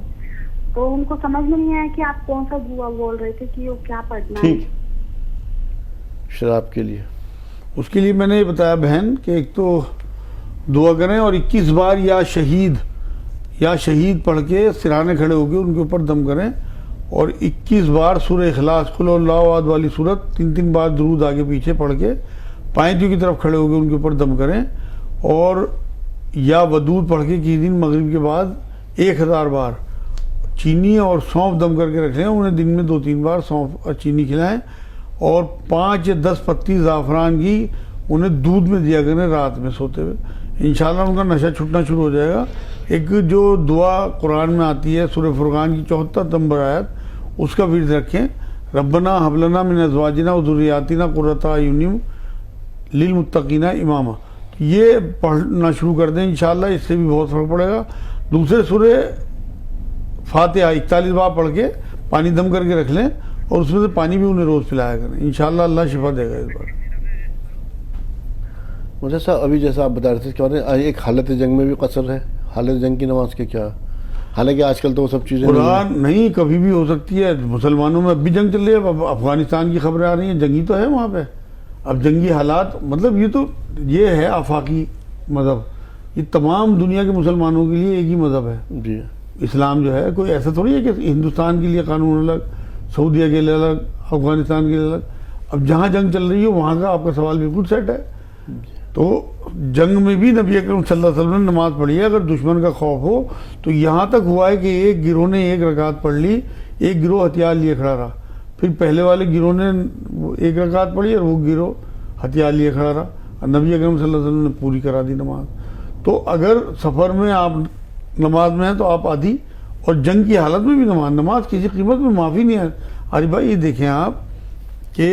تو ان کو سمجھ میں نہیں آیا کہ آپ کون سا دعا بول رہے تھے کہ وہ کیا پڑھنا ہے۔ ٹھیک، شراب کے لیے اس کے لیے میں نے یہ بتایا بہن کہ ایک تو دعا کریں اور 21 بار یا شہید پڑھ کے سرانے کھڑے ہو کے ان کے اوپر دم کریں، اور 21 بار سورہ اخلاص قل اللہ احد والی صورت 3 بار درود آگے پیچھے پڑھ کے پائنتیوں کی طرف کھڑے ہو کے ان کے اوپر دم کریں، اور یا ودود پڑھ کے کسی دن مغرب کے بعد 1000 بار چینی اور سونف دم کر کے رکھ لیں، انہیں دن میں 2-3 بار سونف اور چینی کھلائیں، اور 5 یا 10 پتی زعفران کی انہیں دودھ میں دیا کریں رات میں سوتے ہوئے، انشاءاللہ ان کا نشہ چھٹنا شروع ہو جائے گا۔ ایک جو دعا قرآن میں آتی ہے سورہ فرقان کی 74 نمبر آیت، اس کا ورد رکھیں، ربنا ھب لنا من ازواجنا و ذریاتنا قرۃ اعین للمتقین اماما، یہ پڑھنا شروع کر دیں، انشاءاللہ اس سے بھی بہت فرق پڑے گا۔ دوسرے سورہ فاتحہ 41 بار پڑھ کے پانی دم کر کے رکھ لیں، اور اس میں سے پانی بھی انہیں روز پلایا کریں، انشاءاللہ اللہ شفا دے گا اس بار۔ مجھے صاحب ابھی جیسا آپ بتا رہے تھے کہ ایک حالت جنگ میں بھی قصر ہے، حالت جنگ کی نماز کے کیا؟ حالانکہ آج کل تو وہ سب چیزیں قرآن نہیں کبھی بھی ہو سکتی ہے، مسلمانوں میں اب بھی جنگ چل رہی ہے، اب افغانستان کی خبریں آ رہی ہیں، جنگی تو ہے وہاں پہ، اب جنگی حالات، مطلب یہ ہے آفاقی مذہب، یہ تمام دنیا کے مسلمانوں کے لیے ایک ہی مذہب ہے۔ جی، اسلام جو ہے کوئی ایسا تھوڑی ہے کہ ہندوستان کے لیے قانون الگ، سعودیہ کے لیے الگ، افغانستان کے لیے الگ، اب جہاں جنگ چل رہی ہے وہاں کا آپ کا سوال بالکل سیٹ ہے۔ تو جنگ میں بھی نبی اکرم صلی اللہ علیہ وسلم نے نماز پڑھی ہے، اگر دشمن کا خوف ہو تو یہاں تک ہوا ہے کہ ایک گروہ نے 1 رکعت پڑھ لی، ایک گروہ ہتھیار لیے کھڑا رہا، پھر پہلے والے گروہ نے 1 رکعت پڑھی اور وہ گروہ ہتھیار لیے کھڑا رہا، نبی اکرم صلی اللہ علیہ وسلم نے پوری کرا دی نماز. تو اگر سفر میں آپ نماز میں ہیں تو آپ آدھی, اور جنگ کی حالت میں بھی نماز کسی قیمت میں معافی نہیں ہے. عارف بھائی یہ دیکھیں آپ کہ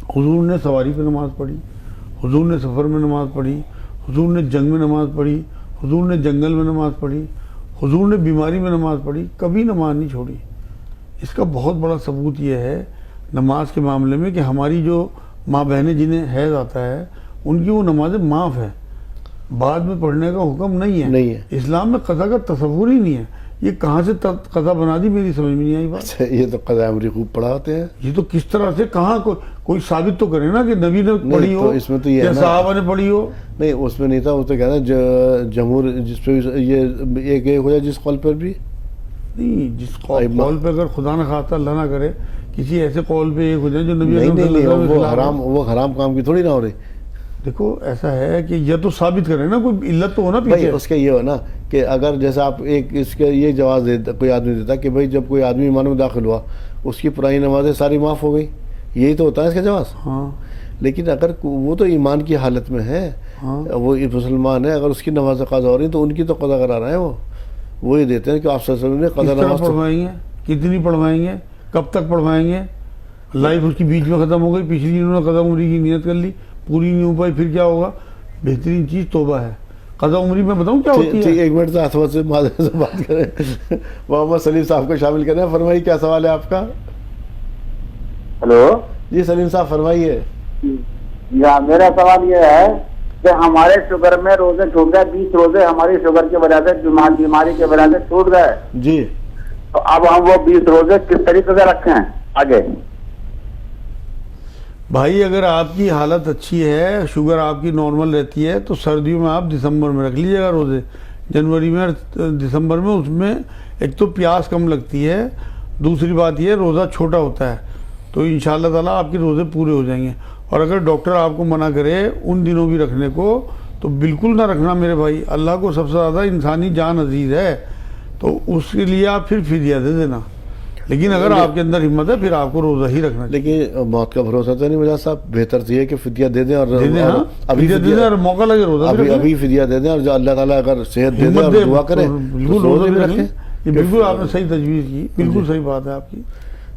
حضور نے سواری پہ نماز پڑھی, حضور نے سفر میں نماز پڑھی, حضور نے جنگ میں نماز پڑھی, حضور نے جنگل میں نماز پڑھی, حضور نے بیماری میں نماز پڑھی, کبھی نماز نہیں چھوڑی. اس کا بہت بڑا ثبوت یہ ہے نماز کے معاملے میں کہ ہماری جو ماں بہنیں جنہیں حیض آتا ہے ان کی وہ نمازیں معاف ہے, بعد میں پڑھنے کا حکم نہیں ہے. اسلام میں قضا کا تصور ہی نہیں ہے. یہ کہاں سے قضا بنا دی میری سمجھ میں نہیں آئی بات. یہ تو قضا امری خوب پڑھاتے ہیں. یہ تو کس طرح سے کہاں کوئی ثابت تو کرے نا کہ نبی نے پڑھی ہو اس میں تو یہ یا صحابہ نے پڑھی ہو. نہیں اس میں نہیں تھا, وہ تو کہنا ہے جمہور جس پہ یہ ایک ہو جائے جس قول پر بھی نہیں, جس قول پہ اگر خدا نہ خواستہ اللہ نہ کرے کسی ایسے قول پہ ایک ہو جائے جو نبی وہ حرام کام کی تھوڑی نہ ہو رہی. دیکھو ایسا ہے کہ یہ تو ثابت کرے نا, کوئی علت تو ہونا پیچھے. اس کا یہ ہو نا کہ اگر جیسا آپ ایک اس کا یہ جواز دیتا کوئی آدمی دیتا کہ بھائی جب کوئی آدمی ایمان میں داخل ہوا اس کی پرانی نمازیں ساری معاف ہو گئی, یہی تو ہوتا ہے اس کا جواز. ہاں لیکن اگر وہ تو ایمان کی حالت میں ہے, وہ مسلمان ہے, اگر اس کی نماز قضا ہو رہی تو ان کی تو قضا کرا رہے ہیں. وہ یہ دیتے ہیں کہ آپ صلی اللہ علیہ وسلم نے قضا نماز پڑھوائیں گے, کتنی پڑھوائیں گے, کب تک پڑھوائیں گے, لائف اس کی بیچ میں ختم ہو گئی, پچھلی انہوں نے قضا عمری کی نیت کر لی, پوری نہیں ہو پائی, پھر کیا ہوگا؟ بہترین چیز توبہ ہے. قضا عمری میں بتاؤں کیا ہوتی ہے. ایک منٹ سے معذرت سے بات کریں, محمد سلیم صاحب کو شامل کریں. فرمائیے کیا سوال ہے آپ کا. ہلو جی سلیم صاحب فرمائیے. میرا سوال یہ ہے کہ ہمارے شوگر میں روزے چھوٹ گئے, 20 روزے ہماری شوگر کی وجہ سے بیماری کی وجہ سے چھوٹ گئے جی, تو اب ہم وہ 20 روزے کس طریقے سے رکھیں آگے؟ بھائی اگر آپ کی حالت اچھی ہے, شوگر آپ کی نارمل رہتی ہے, تو سردیوں میں آپ دسمبر میں رکھ لیجیے گا روزے. جنوری میں دسمبر میں اس میں ایک تو پیاس کم لگتی ہے, دوسری بات یہ روزہ چھوٹا ہوتا ہے, تو انشاءاللہ تعالیٰ آپ کے روزے پورے ہو جائیں گے. اور اگر ڈاکٹر آپ کو منع کرے ان دنوں بھی رکھنے کو تو بالکل نہ رکھنا میرے بھائی. اللہ کو سب سے زیادہ انسانی جان عزیز ہے, تو اس کے لیے آپ پھر فدیہ دے دینا. لیکن اگر آپ کے اندر ہمت ہے پھر آپ کو روزہ ہی رکھنا چاہیے. لیکن موت کا بھروسہ تو نہیں مجاز صاحب, بہتر تو یہ کہ فدیہ دے دیں اور موقع لگے روزہ ابھی فدیہ دے دیں, اور جو اللہ تعالیٰ اگر صحت دے دے اور دعا کریں بالکل روزہ بھی رکھیں. بالکل آپ نے صحیح تجویز کی, بالکل صحیح بات ہے آپ کی.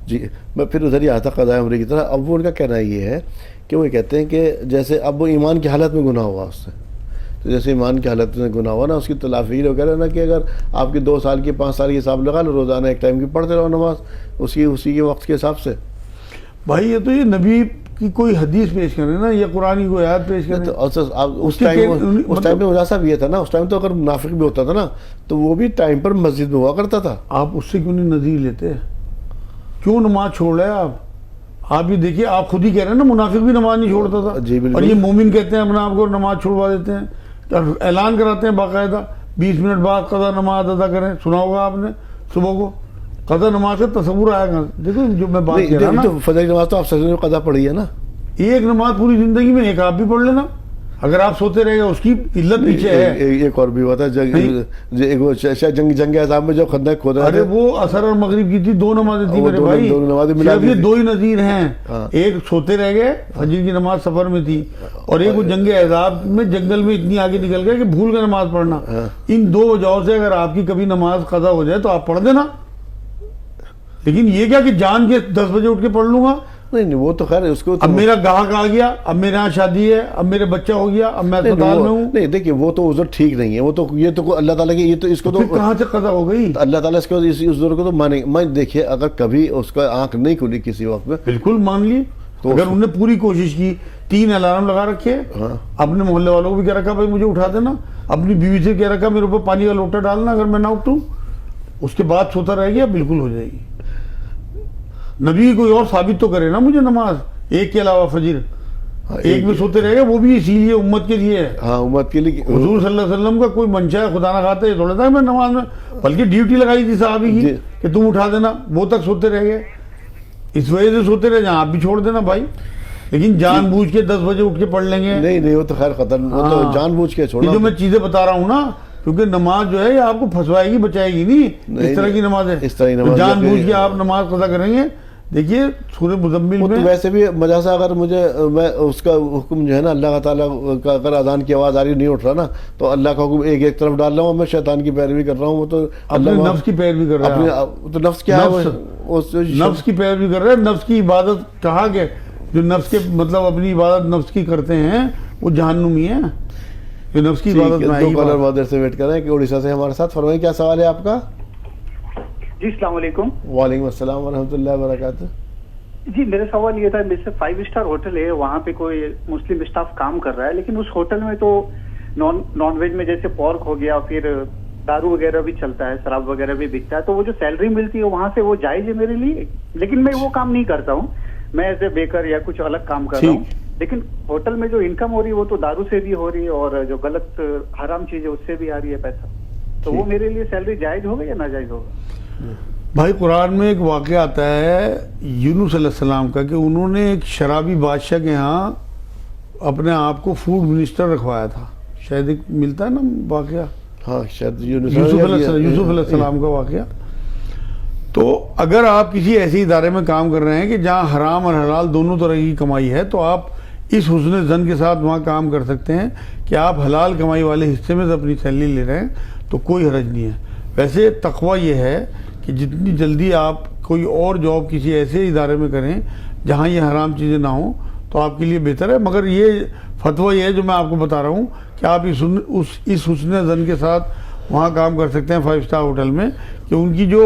جی میں پھر ادھر ہی آتا قضاء عمری کی طرح. اب وہ ان کا کہنا یہ ہے کہ وہ کہتے ہیں کہ جیسے اب وہ ایمان کی حالت میں گناہ ہوا اس سے, تو جیسے ایمان کی حالت میں گناہ ہوا نا, اس کی تلافی وہ کہہ رہے ہیں نا کہ اگر آپ کی 2 سال کی 5 سال کی حساب لگا لو, روزانہ ایک ٹائم کی پڑھتے رہو نماز اسی کے وقت کے حساب سے. بھائی یہ تو یہ نبی کی کوئی حدیث پیش کریں نا, یا قرآن کی کوئی آیت پیش کریں. اس ٹائم پہ مجھا صاحب یہ تھا نا, اس ٹائم تو اگر منافق بھی ہوتا تھا نا تو وہ بھی ٹائم پر مسجد میں ہوا کرتا تھا. آپ اس سے کیوں نہیں نظیر لیتے؟ کیوں نماز چھوڑ رہے آپ؟ آپ یہ دیکھیے, آپ خود ہی کہہ رہے ہیں نا منافق بھی نماز نہیں چھوڑتا تھا, اور یہ مومن کہتے ہیں اپنے آپ کو نماز چھوڑوا دیتے ہیں, اعلان کراتے ہیں باقاعدہ 20 منٹ بعد قضا نماز ادا کریں. سنا ہوگا آپ نے صبح کو قضا نماز کا تصور آیا گا. دیکھو جو میں بات کر رہا ہوں نا, فجر نماز تو آپ سجدے میں قضا پڑھی ہے نا, ایک نماز پوری زندگی میں ایک آپ بھی پڑھ لینا. اگر آپ سوتے رہے گا اس کی علت پیچھے ہے. ایک اور بھی ہوتا ہے جنگ عذاب میں جو خندق کھودا, ارے وہ عصر اور مغرب کی تھی 2 نمازیں تھی میرے بھائی, صرف یہ 2 ہی نظیر ہیں. ایک سوتے رہ گئے, فجر کی نماز سفر میں تھی, اور ایک وہ جنگ عذاب میں جنگل میں اتنی آگے نکل گئے کہ بھول گئے نماز پڑھنا. ان 2 وجہوں سے اگر آپ کی کبھی نماز قضا ہو جائے تو آپ پڑھ دینا. لیکن یہ کیا کہ جان کے 10 بجے اٹھ کے پڑھ لوں گا؟ نہیں وہ تو خیر اس کو, اب میرا گاہک آ گیا, اب میرے یہاں شادی ہے, اب میرے بچہ ہو گیا, اب میں اسپتال میں ہوں. نہیں دیکھیے وہ تو عذر ٹھیک نہیں ہے, وہ تو یہ تو اللہ تعالیٰ کی, یہ تو اس کو تو کہاں سے قضا ہو گئی؟ اللہ تعالیٰ اس کو اس عذر کو تو مانے. میں دیکھیے اگر کبھی اس کا آنکھ نہیں کھلی کسی وقت میں, بالکل مان لی. اگر انہوں نے پوری کوشش کی, 3 الارم لگا رکھے, اپنے محلے والوں کو بھی کہہ رکھا بھائی مجھے اٹھا دینا, اپنی بیوی سے کہہ رکھا میرے اوپر پانی کا لوٹا ڈالنا اگر میں نہ اٹھوں, اس کے بعد سوتا رہ گیا, بالکل ہو جائے گی. نبی کوئی اور ثابت تو کرے نا مجھے نماز, ایک کے علاوہ فجر ایک میں سوتے رہے گا, وہ بھی اسی لیے امت کے لیے ہے. ہاں امت کے لیے. حضور صلی اللہ علیہ وسلم کا کوئی منشا ہے خدا نہ خاطہ یہ تھوڑا تھا میں نماز میں, بلکہ ڈیوٹی لگائی تھی صحابی کی کہ تم اٹھا دینا, وہ تک سوتے رہ گئے. اس وجہ سے سوتے رہے جہاں آپ بھی چھوڑ دینا بھائی. لیکن جان بوجھ کے 10 بجے اٹھ کے پڑھ لیں گے, نہیں وہ تو خیر خطر, وہ تو جان بوجھ کے چھوڑنا. جو میں چیزیں بتا رہا ہوں نا, کیونکہ نماز جو ہے یہ آپ کو پھنسوائے گی بچائے گی نہیں. اس طرح کی نماز ہے, اس طرح کی نماز جان بوجھ کے آپ نماز قضا کریں گے, دیکھیے سورہ مزمل وہ تو میں ویسے بھی مجاسا اگر مجھے میں اس کا حکم جو ہے نا اللہ تعالیٰ کا اگر اذان کی آواز آ رہی نہیں اٹھ رہا نا تو اللہ کا حکم ایک طرف ڈال رہا ہوں میں شیطان کی پیروی کر رہا ہوں. وہ تو اپنے اللہ نفس کی پیروی کر رہا ہے. تو نفس کیا ہے نفس کی پیروی کر رہا ہے. نفس کی عبادت کہا کہ جو نفس کے مطلب اپنی عبادت نفس کی کرتے ہیں وہ جہنمی ہیں. جو نفس کی عبادت میں دو کالر بہت دیر سے ویٹ کر رہے ہیں کہ اڑیسہ سے ہمارے ساتھ. فرمائیں کیا سوال ہے آپ کا؟ جی السلام علیکم. وعلیکم السلام ورحمۃ اللہ وبرکاتہ. جی میرا سوال یہ تھا، جیسے 5 اسٹار ہوٹل ہے، وہاں پہ کوئی مسلم اسٹاف کام کر رہا ہے، لیکن اس ہوٹل میں تو نان ویج میں جیسے پورک ہو گیا، پھر دارو وغیرہ بھی چلتا ہے، شراب وغیرہ بھی بکتا ہے، تو وہ جو سیلری ملتی ہے وہاں سے وہ جائز ہے میرے لیے؟ لیکن میں وہ کام نہیں کرتا ہوں، میں ایز اے بیکر یا کچھ الگ کام کر رہا ہوں، لیکن ہوٹل میں جو انکم ہو رہی ہے وہ تو دارو سے بھی ہو رہی ہے اور جو غلط حرام چیز ہے اس سے بھی آ رہی ہے پیسہ، تو وہ میرے لیے سیلری جائز ہوگا یا ناجائز ہوگا؟ بھائی قرآن میں ایک واقعہ آتا ہے یونس علیہ السلام کا کہ انہوں نے ایک شرابی بادشاہ کے ہاں اپنے آپ کو فوڈ منسٹر رکھوایا تھا. شاید ایک ملتا ہے نا واقعہ، ہاں شاید یوسف علیہ السلام کا واقعہ. تو اگر آپ کسی ایسے ادارے میں کام کر رہے ہیں کہ جہاں حرام اور حلال دونوں طرح کی کمائی ہے تو آپ اس حسن ظن کے ساتھ وہاں کام کر سکتے ہیں کہ آپ حلال کمائی والے حصے میں سے اپنی سیلری لے رہے ہیں تو کوئی حرج نہیں ہے. ویسے تقویٰ یہ ہے کہ جتنی جلدی آپ کوئی اور جاب کسی ایسے ادارے میں کریں جہاں یہ حرام چیزیں نہ ہوں تو آپ کے لیے بہتر ہے. مگر یہ فتویٰ یہ ہے جو میں آپ کو بتا رہا ہوں کہ آپ اس حسن ظن کے ساتھ وہاں کام کر سکتے ہیں 5 اسٹار ہوٹل میں کہ ان کی جو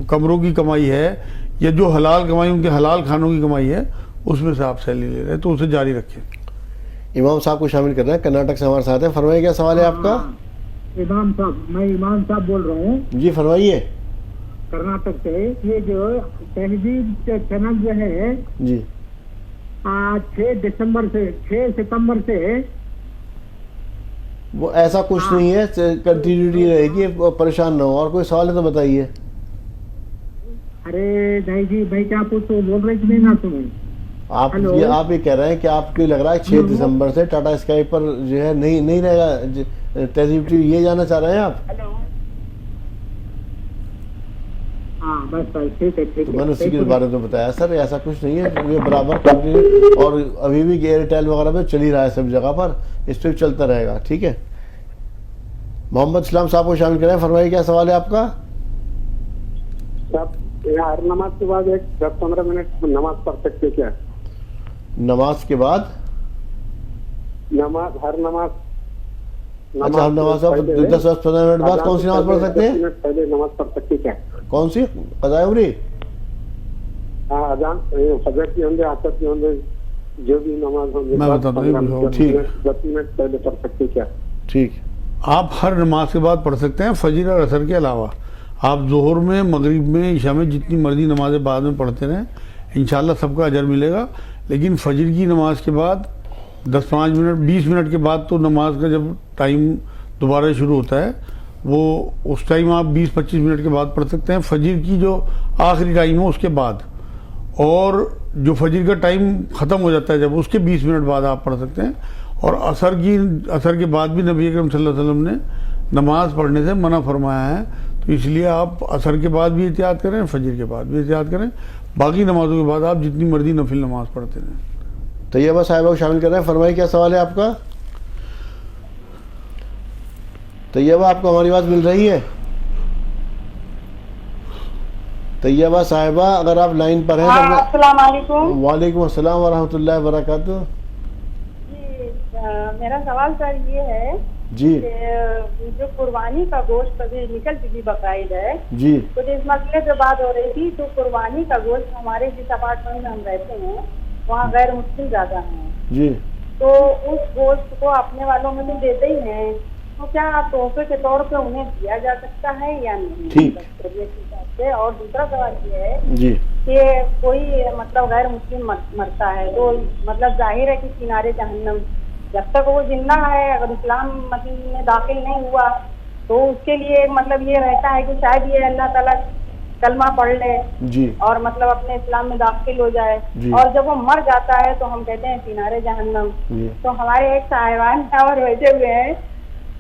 کمروں کی کمائی ہے یا جو حلال کمائی ان کے حلال کھانوں کی کمائی ہے اس میں سے آپ سیلری لے رہے ہیں تو اسے جاری رکھیں. امام صاحب کو شامل کر رہے ہیں، کرناٹک سے ہمارے ساتھ ہیں. فرمائیے کیا سوال ہے آپ کا؟ امام صاحب، میں امام صاحب بول رہا ہوں. جی فرمائیے. کرناٹک سے. یہ جو تہذیب چینل جو ہے جی 6 ستمبر سے وہ ایسا کچھ نہیں ہے، کنٹینیوٹی رہے گی، پریشان نہ ہو. اور کوئی سوال ہے تو بتائیے. ارے نہیں جی بھائی کیا پوچھو بول رہے کہ نہیں نہ سنیں آپ یہ کہہ رہے ہیں کہ آپ کو لگ رہا ہے 6 دسمبر سے ٹاٹا اسکائی پر جو ہے نہیں رہے گا تہذیب ٹی وی، یہ جاننا چاہ رہے ہیں آپ؟ ہاں بس ٹھیک ہے میں نے اسی کے بارے میں بتایا سر ایسا کچھ نہیں ہے، یہ برابر کنٹینیو اور ابھی بھی ایئرٹیل وغیرہ میں چل ہی رہا ہے سب جگہ پر، اس پہ چلتا رہے گا. ٹھیک ہے. محمد اسلام صاحب کو شامل کریں. فرمائیے کیا سوال ہے آپ کا؟ ہر نماز کے بعد 10-15 منٹ نماز پڑھ سکتے کیا؟ نماز کے بعد ہر نماز اچھا ہم نماز 10-15 منٹ بعد کون سی نماز پڑھ سکتے ہیں؟ پہلے نماز پڑھ سکتے کیا؟ کون سی؟ قضاء عمری؟ ہاں اذان فجر کی ہوں گے، عصر کی ہوں گے، جو بھی نماز ہوں گے میں بتاتا ہوں. ٹھیک 10 منٹ پہلے پڑھ سکتے کیا؟ ٹھیک. آپ ہر نماز کے بعد پڑھ سکتے ہیں فجر اور عصر کے علاوہ. آپ ظہر میں، مغرب میں، عشاء میں جتنی مرضی نمازیں بعد میں پڑھتے رہیں انشاءاللہ سب کا اجر ملے گا. لیکن فجر کی نماز کے بعد 10-5 منٹ 20 منٹ کے بعد تو نماز کا جب ٹائم دوبارہ شروع ہوتا ہے وہ اس ٹائم آپ 20-25 منٹ کے بعد پڑھ سکتے ہیں. فجر کی جو آخری ٹائم ہو اس کے بعد، اور جو فجر کا ٹائم ختم ہو جاتا ہے جب اس کے 20 منٹ بعد آپ پڑھ سکتے ہیں. اور عصر کے بعد بھی نبی اکرم صلی اللہ علیہ وسلم نے نماز پڑھنے سے منع فرمایا ہے، تو اس لیے آپ عصر کے بعد بھی احتیاط کریں، فجر کے بعد بھی احتیاط کریں، باقی نمازوں کے بعد آپ جتنی مرضی نفل نماز پڑھتے رہیں. طیبہ صاحبہ کو شامل کر رہے ہیں. فرمائیے کیا سوال ہے آپ کا؟ طیبہ آپ کو ہماری بات مل رہی ہے؟ طیبہ صاحبہ اگر آپ لائن پر ہیں. السلام علیکم. وعلیکم السلام ورحمۃ اللہ وبرکاتہ. جی میرا سوال سر یہ ہے جی کہ جو قربانی کا گوشت ابھی نکل چکی بقرعید ہے جی، تو اس مسئلے پہ بات ہو رہی تھی. تو قربانی کا گوشت ہمارے جس اپارٹمنٹ میں ہم رہتے ہیں وہاں غیر مسلم زیادہ ہیں جی، تو اس گوشت کو اپنے والوں میں تو دیتے ہی ہیں، تو کیا تحفے کے طور پہ انہیں دیا جا سکتا ہے یا نہیں؟ ٹھیک. اور دوسرا سوال یہ ہے جی کہ کوئی مطلب غیر مسلم مرتا ہے تو مطلب ظاہر ہے کہ کنارے جہنم، جب تک وہ زندہ ہے اگر اسلام مطلب میں داخل نہیں ہوا تو اس کے لیے مطلب یہ رہتا ہے کہ شاید یہ اللہ تعالیٰ کلمہ پڑھ لے جی اور مطلب اپنے اسلام میں داخل ہو جائے جی. اور جب وہ مر جاتا ہے تو ہم کہتے ہیں کنارے جہنم. جی. تو ہمارے ایک صاحبان اور بیٹھے ہوئے ہیں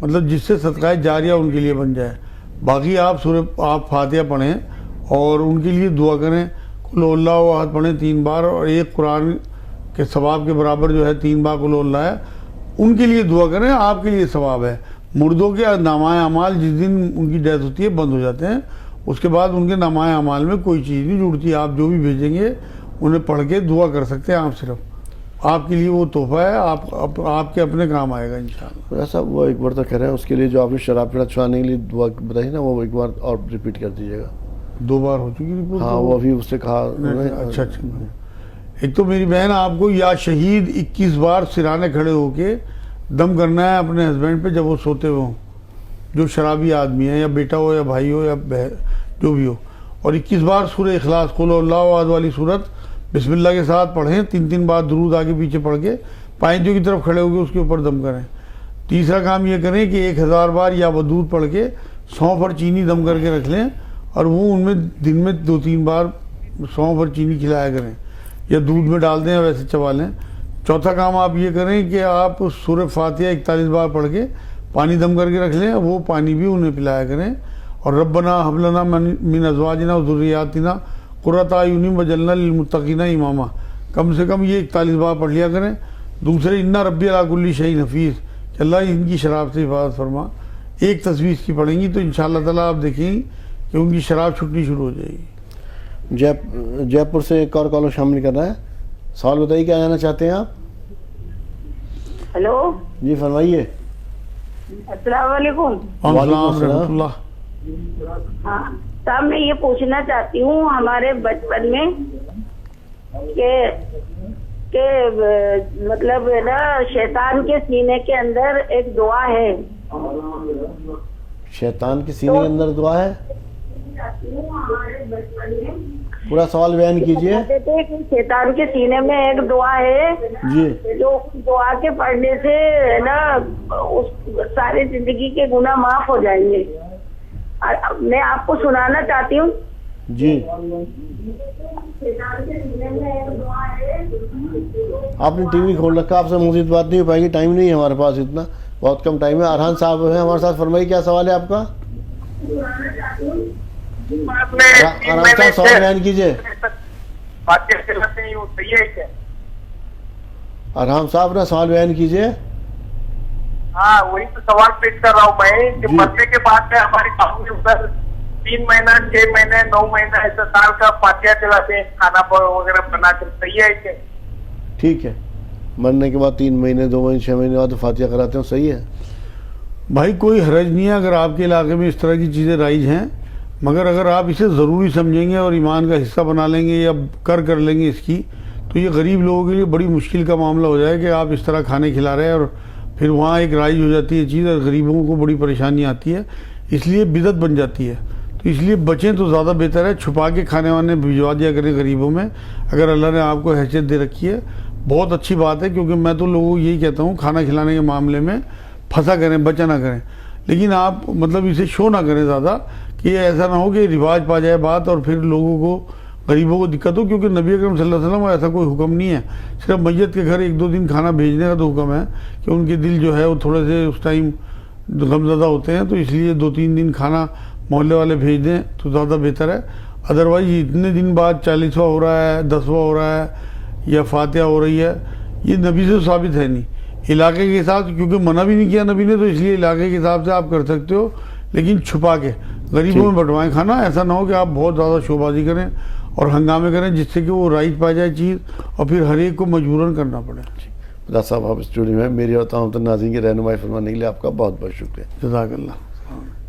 مطلب جس سے صدقہ جاریہ ان کے لیے بن جائے. باقی آپ فاتحہ پڑھیں اور ان کے لیے دعا کریں. قل اللہ احد پڑھیں 3 بار اور ایک قرآن کے ثواب کے برابر جو ہے 3 بار قل اللہ ہے. ان کے لیے دعا کریں, آپ کے لیے ثواب ہے. مردوں کے نامہ اعمال جس دن ان کی ڈیتھ ہوتی ہے بند ہو جاتے ہیں, اس کے بعد ان کے نامہ اعمال میں کوئی چیز نہیں جڑتی. آپ جو بھی بھیجیں گے انہیں پڑھ کے دعا کر سکتے ہیں. آپ صرف آپ کے لیے وہ تحفہ ہے, آپ کے اپنے کام آئے گا انشاءاللہ. ایسا وہ ایک بار تو کہہ رہے ہیں, اس کے لیے جو آپ نے شراب پینا چھڑانے کے لیے دعا بتائی نا, وہ ایک بار اور ریپیٹ کر دیجیے گا. 2 بار ہو چکی رپورٹ. ہاں وہ ابھی اس سے کہا. اچھا. ایک تو میری بہن آپ کو یا شہید 21 بار سرانے کھڑے ہو کے دم کرنا ہے اپنے ہسبینڈ پہ جب وہ سوتے ہوئے ہوں, جو شرابی آدمی ہے, یا بیٹا ہو یا بھائی ہو یا جو بھی ہو. اور 21 بار سورہ اخلاص قل اللہ احد والی صورت بسم اللہ کے ساتھ پڑھیں. 3 بار درود آگے پیچھے پڑھ کے پائنجوں کی طرف کھڑے ہو کے اس کے اوپر دم کریں. تیسرا کام یہ کریں کہ 1000 بار یا ودود پڑھ کے سونف اور چینی دم کر کے رکھ لیں, اور وہ ان میں دن میں 2-3 بار سونف اور چینی کھلایا کریں, یا دودھ میں ڈال دیں یا ویسے چبا لیں. چوتھا کام آپ یہ کریں کہ آپ سورہ فاتحہ 41 بار پڑھ کے پانی دم کر کے رکھ لیں, وہ پانی بھی انہیں پلایا کریں. اور ربنا ہب لنا من ازواجنا و ذریاتنا قرۃ اعین وجعلنا للمتقین اماما, کم سے کم یہ 41 بار پڑھ لیا کریں. دوسرے ان ربی علی کل شیء حفیظ, کہ اللہ ان کی شراب سے حفاظت فرما. ایک تسبیح کی پڑھیں گی تو انشاءاللہ تعالیٰ آپ دیکھیں گی کہ ان کی شراب چھٹنی شروع ہو جائے گی. جے پور سے ایک اور کالر شامل کرنا ہے. سوال بتائیے, کیا جانا چاہتے ہیں آپ؟ ہلو جی فرمائیے. السلام علیکم. السلام رحمۃ اللہ. ہاں صاحب, میں یہ پوچھنا چاہتی ہوں, ہمارے بچپن میں کہ مطلب نا شیطان کے سینے کے اندر ایک دعا ہے. شیطان کے سینے کے اندر دعا ہے؟ پورا سوال بیان کیجئے. شیطان کے سینے میں ایک دعا ہے جی, جو دعا کے پڑھنے سے نا سارے زندگی کے گناہ معاف ہو جائیں گے. میں آپ کو سنانا چاہتی ہوں. جی آپ نے ٹی وی کھول رکھا, آپ سے مزید بات نہیں ہو پائے گی, ٹائم نہیں ہے ہمارے پاس, اتنا بہت کم ٹائم ہے. ارحان صاحب ہیں ہمارے ساتھ, فرمائیے کیا سوال ہے آپ کا؟ ارحان صاحب سوال بیان کیجئے. ارحان صاحب نا سوال بیان کیجئے. ہاں وہی تو سوال پیش کر رہا ہوں میں, کہ مرنے کے بعد میں ہماری قانون کے اوپر 3 مہینہ 6 مہینے 9 مہینہ ایسا سال کا فاتحہ چلاتے ہیں, کھانا وغیرہ بنا کر, صحیح ہے کیا؟ ٹھیک ہے, مرنے کے بعد 3 مہینے 2 مہینے 6 مہینے بعد فاتحہ کراتے ہیں, صحیح ہے بھائی, کوئی حرج نہیں ہے اگر آپ کے علاقے میں اس طرح کی چیزیں رائج ہیں. مگر اگر آپ اسے ضروری سمجھیں گے اور ایمان کا حصہ بنا لیں گے یا کر لیں گے اس کی, تو یہ غریب لوگوں کے لیے بڑی مشکل کا معاملہ ہو جائے کہ آپ اس طرح کھانے کھلا رہے ہیں اور پھر وہاں ایک رائج ہو جاتی ہے چیز, اور غریبوں کو بڑی پریشانی آتی ہے, اس لیے بدعت بن جاتی ہے. تو اس لیے بچیں تو زیادہ بہتر ہے, چھپا کے کھانے وانے بھجوا دیا کریں غریبوں میں, اگر اللہ نے آپ کو حیثیت دے رکھی ہے. بہت اچھی بات ہے, کیونکہ میں تو لوگوں کو یہی کہتا ہوں کھانا کھلانے کے معاملے میں پھنسا کریں, بچا نہ کریں. لیکن آپ مطلب اسے شو نہ کریں زیادہ, کہ ایسا نہ ہو کہ رواج پا جائے بات اور پھر لوگوں کو غریبوں کو دقت ہو. کیونکہ نبی اکرم صلی اللہ علیہ وسلم ایسا کوئی حکم نہیں ہے, صرف میت کے گھر 1-2 دن کھانا بھیجنے کا تو حکم ہے, کہ ان کے دل جو ہے وہ تھوڑے سے اس ٹائم غمزدہ ہوتے ہیں, تو اس لیے 2-3 دن کھانا محلے والے بھیج دیں تو زیادہ بہتر ہے. ادروائز اتنے دن بعد 40واں ہو رہا ہے, 10واں ہو رہا ہے, یا فاتحہ ہو رہی ہے, یہ نبی سے ثابت ہے نہیں. علاقے کے حساب سے, کیونکہ منع بھی نہیں کیا نبی نے, تو اس لیے علاقے کے حساب سے آپ کر سکتے ہو, لیکن چھپا کے غریبوں میں بٹوائیں کھانا. ایسا نہ ہو کہ آپ بہت زیادہ شوبازی کریں اور ہنگامے کریں جس سے کہ وہ رائج پا جائے چیز اور پھر ہر ایک کو مجبوراً کرنا پڑے. خدا صاحب آپ اسٹوڈیو میں میری اور تمام ناظرین کی رہنمائی فرمانے کے لیے آپ کا بہت بہت شکریہ. جزاک اللہ.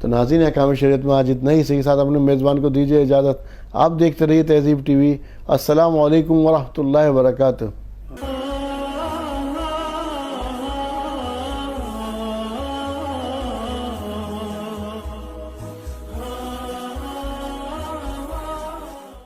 تو ناظرین احکام شریعت میں آج اتنا ہی. اسی کے ساتھ اپنے میزبان کو دیجیے اجازت. آپ دیکھتے رہیے تہذیب ٹی وی. السلام علیکم ورحمۃ اللہ وبرکاتہ.